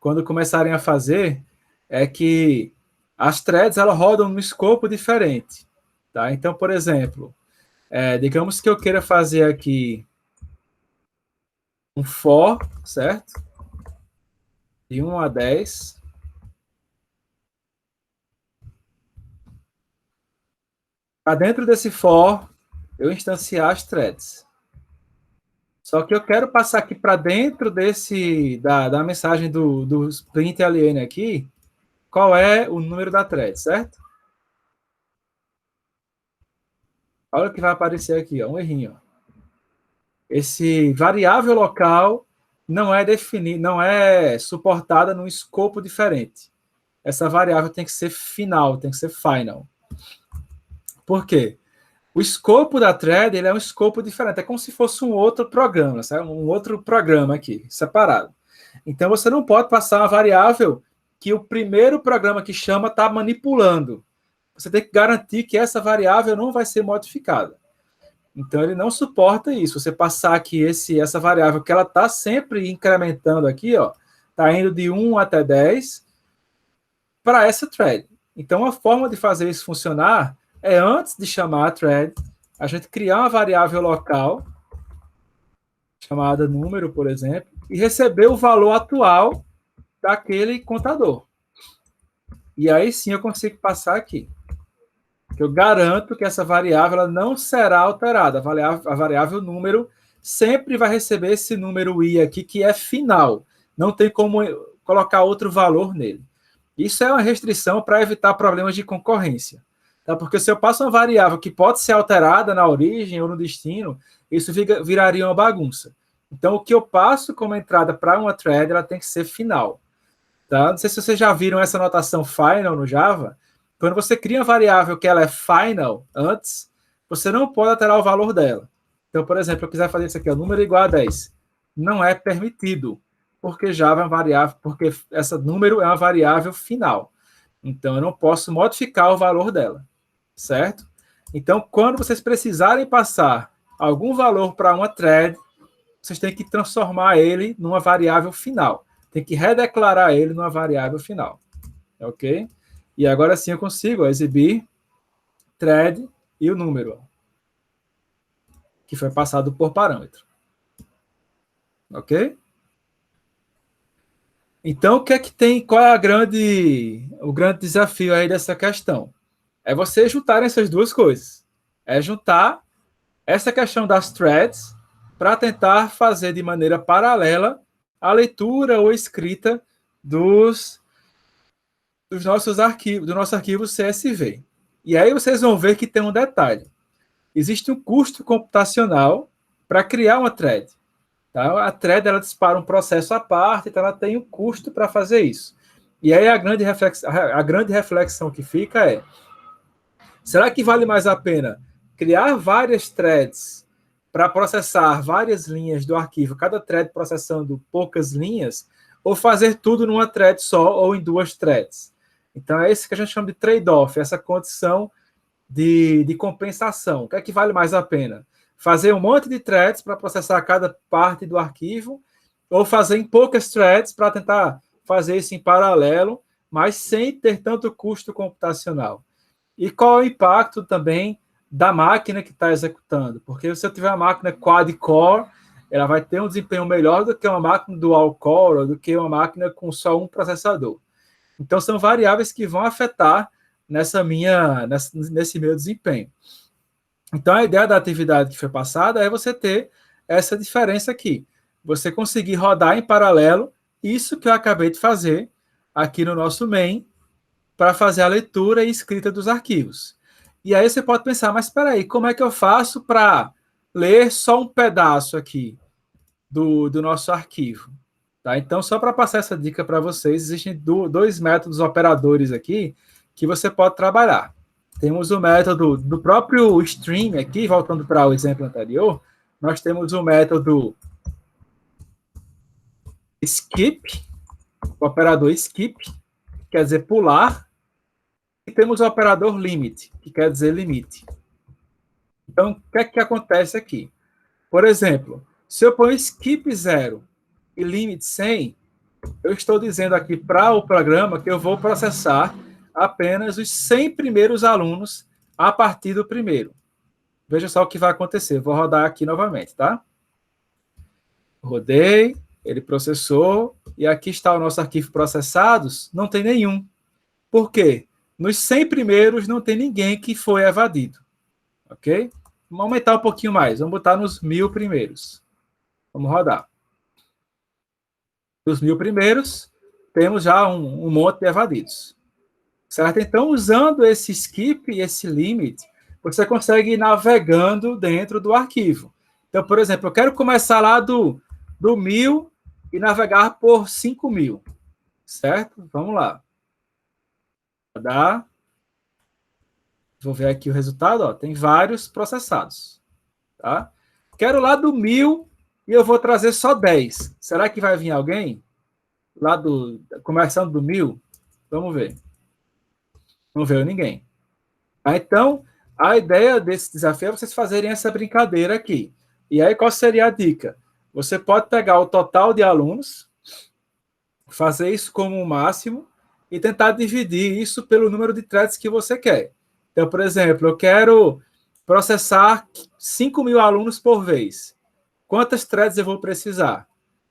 quando começarem a fazer, é que as threads elas rodam no escopo diferente. Tá? Então, por exemplo, digamos que eu queira fazer aqui um for, certo? De 1 a 10. Para dentro desse for, eu instanciar as threads. Só que eu quero passar aqui para dentro da mensagem do println aqui, qual é o número da thread, certo? Olha o que vai aparecer aqui, ó, um errinho. Esse variável local não é definido, não é suportada num escopo diferente. Essa variável tem que ser final, tem que ser final. Por quê? O escopo da thread, ele é um escopo diferente, é como se fosse um outro programa, sabe? Um outro programa aqui, separado. Então, você não pode passar uma variável que o primeiro programa que chama está manipulando. Você tem que garantir que essa variável não vai ser modificada. Então, ele não suporta isso. Você passar aqui essa variável que ela está sempre incrementando aqui, ó, está indo de 1 até 10 para essa thread. Então, a forma de fazer isso funcionar é, antes de chamar a thread, a gente criar uma variável local, chamada número, por exemplo, e receber o valor atual daquele contador. E aí sim eu consigo passar aqui. Eu garanto que essa variável ela não será alterada. A variável número sempre vai receber esse número i aqui, que é final. Não tem como colocar outro valor nele. Isso é uma restrição para evitar problemas de concorrência. Tá? Porque se eu passo uma variável que pode ser alterada na origem ou no destino, isso viraria uma bagunça. Então, o que eu passo como entrada para uma thread, ela tem que ser final. Tá? Não sei se vocês já viram essa notação final no Java. Quando você cria uma variável que ela é final antes, você não pode alterar o valor dela. Então, por exemplo, eu quiser fazer isso aqui, o número igual a 10. Não é permitido, porque Java é uma variável, porque esse número é uma variável final. Então, eu não posso modificar o valor dela, certo? Então, quando vocês precisarem passar algum valor para uma thread, vocês têm que transformar ele numa variável final. Tem que redeclarar ele numa variável final. Ok? E agora sim eu consigo exibir thread e o número, que foi passado por parâmetro. Ok? Então, o que é que tem? Qual é o grande desafio aí dessa questão? É você juntar essas duas coisas. É juntar essa questão das threads para tentar fazer de maneira paralela a leitura ou escrita dos nossos arquivos, do nosso arquivo CSV. E aí vocês vão ver que tem um detalhe. Existe um custo computacional para criar uma thread. Tá? A thread ela dispara um processo à parte, então ela tem um custo para fazer isso. E aí a grande reflexão que fica é: será que vale mais a pena criar várias threads para processar várias linhas do arquivo, cada thread processando poucas linhas, ou fazer tudo numa thread só ou em duas threads? Então, é isso que a gente chama de trade-off, essa condição de compensação. O que é que vale mais a pena? Fazer um monte de threads para processar cada parte do arquivo, ou fazer em poucas threads para tentar fazer isso em paralelo, mas sem ter tanto custo computacional. E qual é o impacto também da máquina que está executando? Porque se eu tiver uma máquina quad-core, ela vai ter um desempenho melhor do que uma máquina dual-core, ou do que uma máquina com só um processador. Então, são variáveis que vão afetar nesse meu desempenho. Então, a ideia da atividade que foi passada é você ter essa diferença aqui. Você conseguir rodar em paralelo isso que eu acabei de fazer aqui no nosso main para fazer a leitura e escrita dos arquivos. E aí você pode pensar, mas espera aí, como é que eu faço para ler só um pedaço aqui do nosso arquivo? Tá? Então, só para passar essa dica para vocês, existem dois métodos operadores aqui que você pode trabalhar. Temos o método do próprio stream aqui, voltando para o exemplo anterior, nós temos o método skip, o operador skip, que quer dizer pular, e temos o operador limit, que quer dizer limite. Então, o que é que acontece aqui? Por exemplo, se eu ponho skip 0 e limit 100, eu estou dizendo aqui para o programa que eu vou processar apenas os 100 primeiros alunos a partir do primeiro. Veja só o que vai acontecer. Vou rodar aqui novamente, tá? Rodei, ele processou, e aqui está o nosso arquivo processados, não tem nenhum. Por quê? Nos 100 primeiros não tem ninguém que foi evadido. Ok? Vamos aumentar um pouquinho mais. Vamos botar nos 1000 primeiros. Vamos rodar. Nos 1000 primeiros, temos já um monte de evadidos. Certo? Então, usando esse skip e esse limit, você consegue ir navegando dentro do arquivo. Então, por exemplo, eu quero começar lá do 1000 e navegar por 5000. Certo? Vamos lá. Rodar. Vou ver aqui o resultado. Ó, tem vários processados. Tá? Quero lá do 1000 e eu vou trazer só 10. Será que vai vir alguém? Lá começando do 1000? Vamos ver. Não veio ninguém. Então, a ideia desse desafio é vocês fazerem essa brincadeira aqui. E aí, qual seria a dica? Você pode pegar o total de alunos, fazer isso como o máximo e tentar dividir isso pelo número de threads que você quer. Então, por exemplo, eu quero processar 5.000 alunos por vez. Quantas threads eu vou precisar?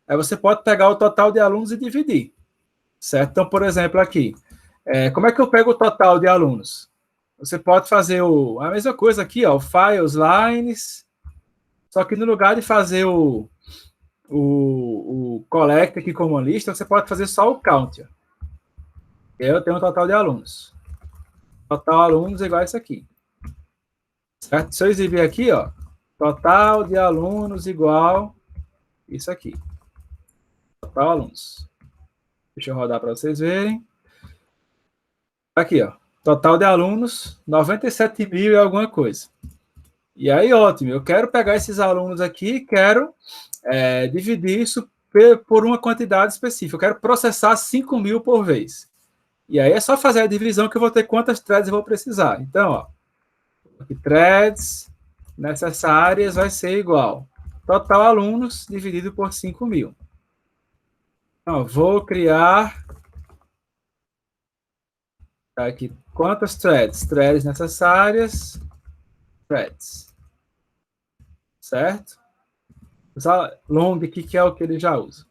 Aí você pode pegar o total de alunos e dividir. Certo? Então, por exemplo, aqui. Como é que eu pego o total de alunos? Você pode fazer a mesma coisa aqui, ó, o files, lines, só que no lugar de fazer o collect aqui como uma lista, você pode fazer só o count. Eu tenho um total de alunos. Total alunos é igual a isso aqui. Certo? Se eu exibir aqui, ó, total de alunos igual isso aqui. Total alunos. Deixa eu rodar para vocês verem. Aqui, ó. Total de alunos, 97.000 e alguma coisa. E aí, ótimo. Eu quero pegar esses alunos aqui e quero dividir isso por uma quantidade específica. Eu quero processar 5.000 por vez. E aí é só fazer a divisão que eu vou ter quantas threads eu vou precisar. Então, ó, aqui, threads necessárias vai ser igual total alunos dividido por 5.000. Então, vou criar aqui quantas threads? Threads necessárias, threads. Certo? Usar long aqui, que é o que ele já usa.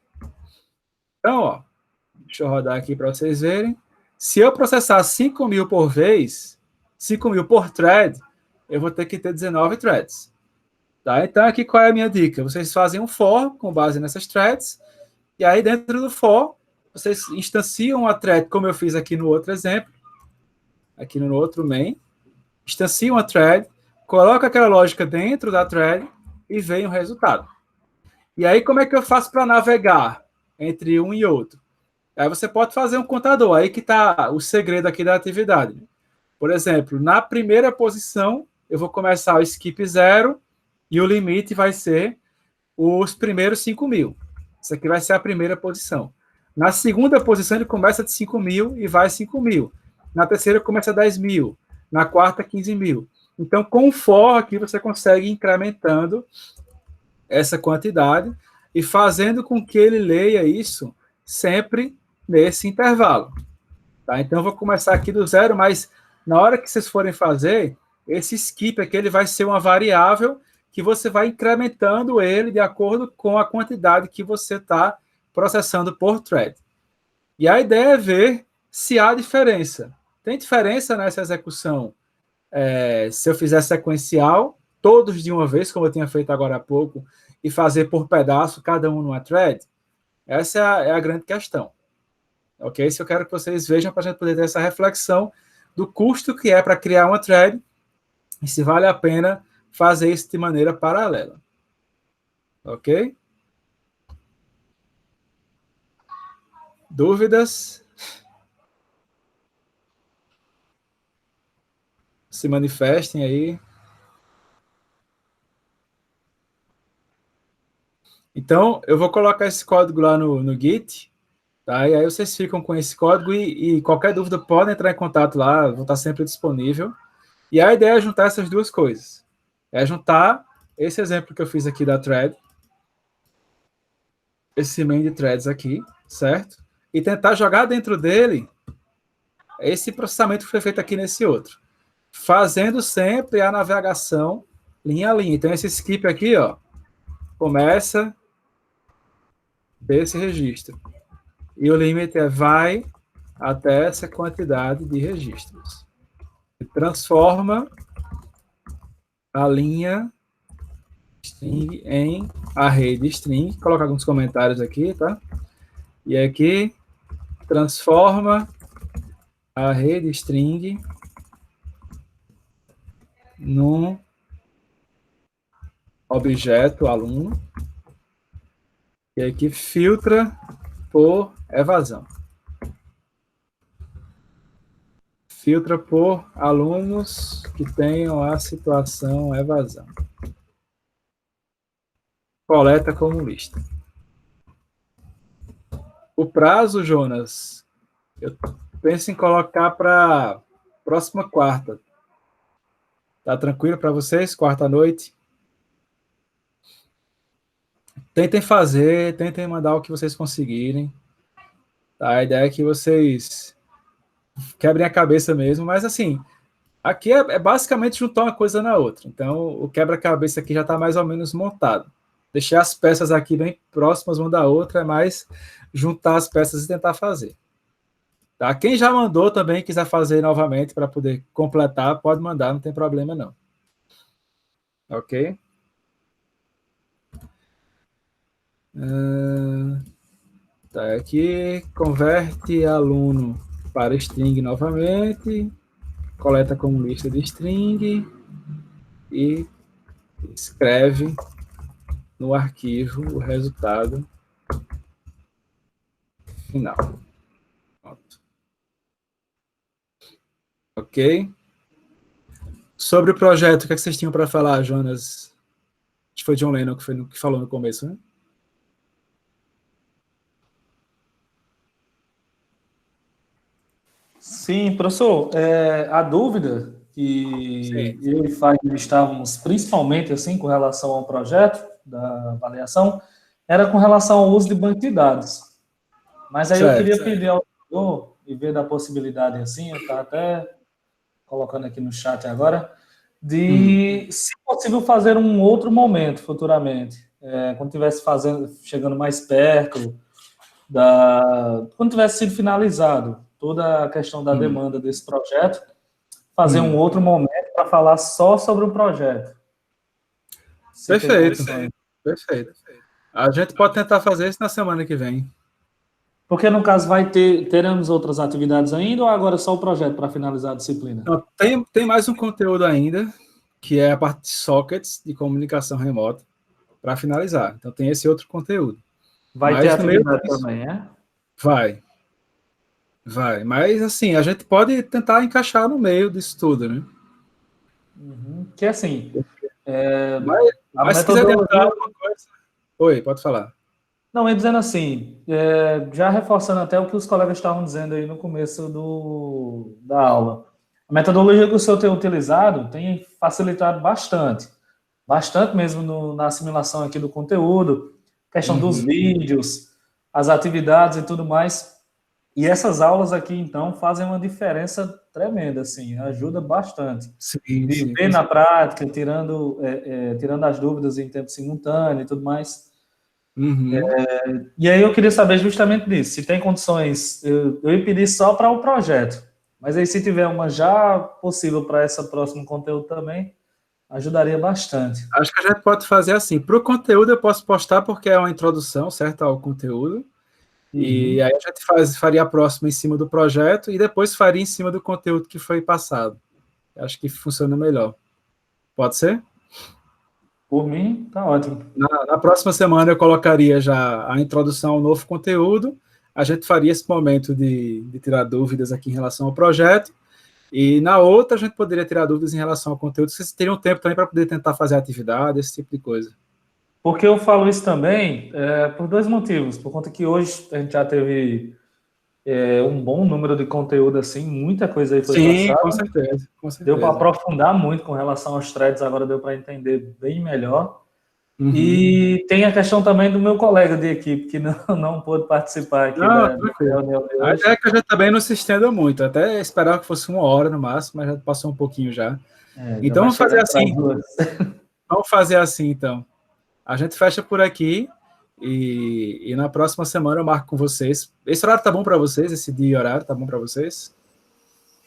Então, ó, deixa eu rodar aqui para vocês verem. Se eu processar 5.000 por vez, 5.000 por thread, eu vou ter que ter 19 threads. Tá? Então, aqui qual é a minha dica? Vocês fazem um for com base nessas threads, e aí dentro do for, vocês instanciam a thread, como eu fiz aqui no outro exemplo, aqui no outro main, instanciam a thread, coloca aquela lógica dentro da thread e vem o resultado. E aí, como é que eu faço para navegar entre um e outro? Aí você pode fazer um contador, aí que está o segredo aqui da atividade. Por exemplo, na primeira posição, eu vou começar o skip 0 e o limite vai ser os primeiros 5.000. Isso aqui vai ser a primeira posição. Na segunda posição, ele começa de 5.000 e vai 5.000. Na terceira, começa 10.000. Na quarta, 15.000. Então, com o for aqui, você consegue ir incrementando essa quantidade e fazendo com que ele leia isso sempre nesse intervalo. Tá? Então, eu vou começar aqui do 0, mas na hora que vocês forem fazer, esse skip aqui ele vai ser uma variável que você vai incrementando ele de acordo com a quantidade que você está processando por thread. E a ideia é ver se há diferença. Tem diferença nessa execução se eu fizer sequencial, todos de uma vez, como eu tinha feito agora há pouco, e fazer por pedaço, cada um numa thread? Essa é a grande questão. Ok? Isso eu quero que vocês vejam para a gente poder ter essa reflexão do custo que é para criar uma thread e se vale a pena fazer isso de maneira paralela. Ok? Dúvidas? Se manifestem aí. Então, eu vou colocar esse código lá no Git, tá? E aí vocês ficam com esse código e qualquer dúvida podem entrar em contato lá, vou estar sempre disponível. E a ideia é juntar essas duas coisas. É juntar esse exemplo que eu fiz aqui da thread, esse main de threads aqui, certo? E tentar jogar dentro dele esse processamento que foi feito aqui nesse outro, fazendo sempre a navegação linha a linha. Então, esse skip aqui, ó, começa desse registro. E o limite vai até essa quantidade de registros. E transforma a linha string em array de string, colocar alguns comentários aqui, tá? E aqui, transforma array de string num objeto aluno, e aqui filtra por evasão. Filtra por alunos que tenham a situação evasão. Coleta como lista. O prazo, Jonas, eu penso em colocar para próxima quarta. Tá tranquilo para vocês? Quarta noite? Tentem fazer, tentem mandar o que vocês conseguirem. Tá? A ideia é que vocês quebrem a cabeça mesmo, mas assim, aqui é basicamente juntar uma coisa na outra. Então, o quebra-cabeça aqui já está mais ou menos montado. Deixei as peças aqui bem próximas uma da outra, é mais juntar as peças e tentar fazer. Tá? Quem já mandou também, quiser fazer novamente para poder completar, pode mandar, não tem problema não. Ok? Tá, aqui, converte aluno para string novamente, coleta como lista de string e escreve no arquivo o resultado final. Pronto. Ok? Sobre o projeto, o que vocês tinham para falar, Jonas? Acho que foi John Lennon que falou no começo, né? Sim, professor, a dúvida que eu e Fagner estávamos principalmente assim com relação ao projeto da avaliação era com relação ao uso de banco de dados. Mas aí eu queria pedir ao senhor e ver da possibilidade assim, eu estava até colocando aqui no chat agora, de, se possível, fazer um outro momento futuramente, quando estivesse chegando mais perto quando tivesse sido finalizado toda a questão da demanda desse projeto, fazer um outro momento para falar só sobre o projeto. Perfeito. Perfeito. A gente pode tentar fazer isso na semana que vem. Porque, no caso, teremos outras atividades ainda ou agora só o projeto para finalizar a disciplina? Não, tem mais um conteúdo ainda, que é a parte de sockets de comunicação remota, para finalizar. Então, tem esse outro conteúdo. Vai ter atividade também, é? Vai. Mas, assim, a gente pode tentar encaixar no meio disso tudo, né? Que assim... Mas se quiser adiantar alguma coisa... Oi, pode falar. Não, eu dizendo assim, já reforçando até o que os colegas estavam dizendo aí no começo da aula. A metodologia que o senhor tem utilizado tem facilitado bastante mesmo na assimilação aqui do conteúdo, questão dos vídeos, as atividades e tudo mais. E essas aulas aqui, então, fazem uma diferença tremenda, assim, ajuda bastante. Sim. Ver na prática, tirando as dúvidas em tempo simultâneo e tudo mais. E aí eu queria saber justamente disso, se tem condições, eu ia pedir só para o projeto, mas aí se tiver uma já possível para esse próximo conteúdo também, ajudaria bastante. Acho que a gente pode fazer assim, para o conteúdo eu posso postar porque é uma introdução, certo, ao conteúdo, e aí a gente faria a próxima em cima do projeto e depois faria em cima do conteúdo que foi passado. Acho que funciona melhor. Pode ser? Por mim, tá ótimo. Na próxima semana eu colocaria já a introdução ao novo conteúdo, a gente faria esse momento de tirar dúvidas aqui em relação ao projeto, e na outra a gente poderia tirar dúvidas em relação ao conteúdo, vocês teriam tempo também para poder tentar fazer atividade, esse tipo de coisa. Porque eu falo isso também por dois motivos, por conta que hoje a gente já teve um bom número de conteúdo, assim, muita coisa aí foi passada. Com certeza. Deu para aprofundar muito com relação aos threads, agora deu para entender bem melhor. E tem a questão também do meu colega de equipe, que não pôde participar aqui da reunião de hoje. A ideia é que a gente também não se estenda muito, até esperava que fosse 1 hora no máximo, mas já passou um pouquinho já. Então vamos fazer assim. Vamos fazer assim, então. A gente fecha por aqui e na próxima semana eu marco com vocês. Esse horário tá bom para vocês? Esse dia e horário tá bom para vocês?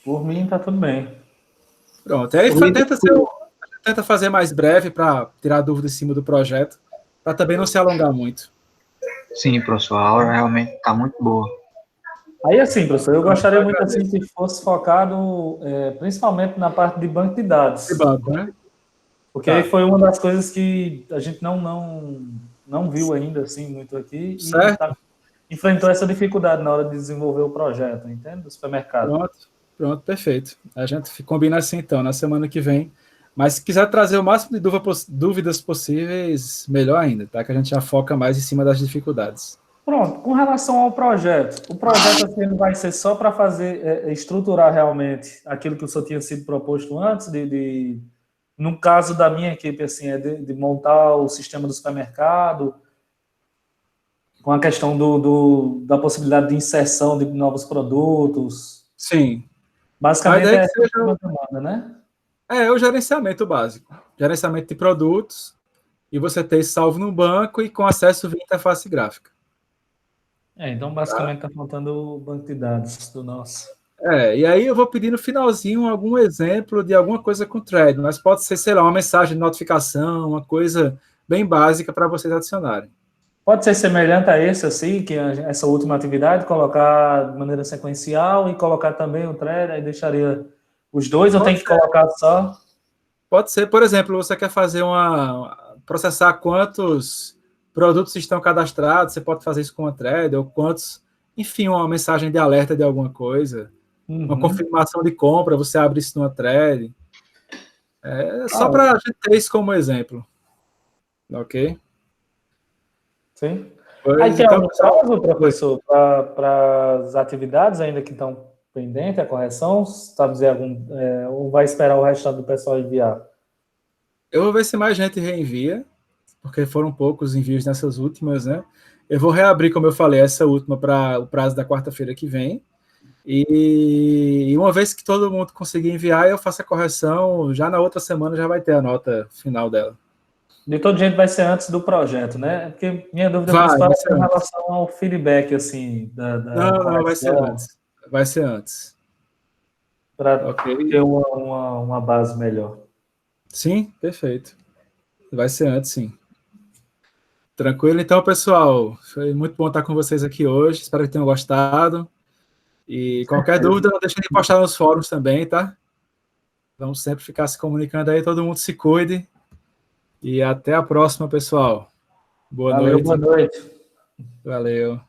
Por mim, tá tudo bem. Pronto. Aí tenta fazer mais breve para tirar dúvida em cima do projeto, para também não se alongar muito. Sim, professor, a aula realmente está muito boa. Aí, assim, professor, eu gostaria muito assim que fosse focado principalmente na parte de banco de dados. De banco, né? Porque Tá. foi uma das coisas que a gente não viu ainda, assim, muito aqui. Certo. E enfrentou essa dificuldade na hora de desenvolver o projeto, entende? Do supermercado. Pronto, perfeito. A gente combina assim, então, na semana que vem. Mas se quiser trazer o máximo de dúvidas possíveis, melhor ainda, tá? Que a gente já foca mais em cima das dificuldades. Pronto, com relação ao projeto, o projeto assim, ele vai ser só para fazer, estruturar realmente aquilo que o senhor tinha sido proposto antes, no caso da minha equipe, assim, de montar o sistema do supermercado, com a questão da possibilidade de inserção de novos produtos. Sim. Basicamente é que seja uma demanda, né? É o gerenciamento básico. Gerenciamento de produtos, e você ter isso salvo no banco e com acesso via interface gráfica. Então basicamente está faltando o banco de dados do nosso. E aí eu vou pedir no finalzinho algum exemplo de alguma coisa com thread, mas pode ser, sei lá, uma mensagem de notificação, uma coisa bem básica para vocês adicionarem. Pode ser semelhante a esse, assim, que essa última atividade, colocar de maneira sequencial e colocar também o thread, aí deixaria os dois, ou tem que colocar só? Pode ser, por exemplo, você quer fazer processar quantos produtos estão cadastrados, você pode fazer isso com uma thread, ou quantos, enfim, uma mensagem de alerta de alguma coisa, uma confirmação de compra, você abre isso numa thread. Só para a gente ter isso como exemplo. Ok? Sim. Aí tem algum prazo, professor, para as atividades ainda que estão pendentes, a correção? Sabe dizer ou vai esperar o restante do pessoal enviar? Eu vou ver se mais gente reenvia, porque foram poucos envios nessas últimas, né? Eu vou reabrir, como eu falei, essa última para o prazo da quarta-feira que vem. E uma vez que todo mundo conseguir enviar, eu faço a correção. Já na outra semana já vai ter a nota final dela. De todo jeito vai ser antes do projeto, né? Porque minha dúvida principal é em relação ao feedback, assim, Não, vai ser antes. Vai ser antes. Para ter uma base melhor. Sim, perfeito. Vai ser antes, sim. Tranquilo? Então, pessoal, foi muito bom estar com vocês aqui hoje. Espero que tenham gostado. E qualquer dúvida, não deixem de postar nos fóruns também, tá? Vamos sempre ficar se comunicando aí. Todo mundo se cuide. E até a próxima, pessoal. Boa noite. Boa noite. Valeu.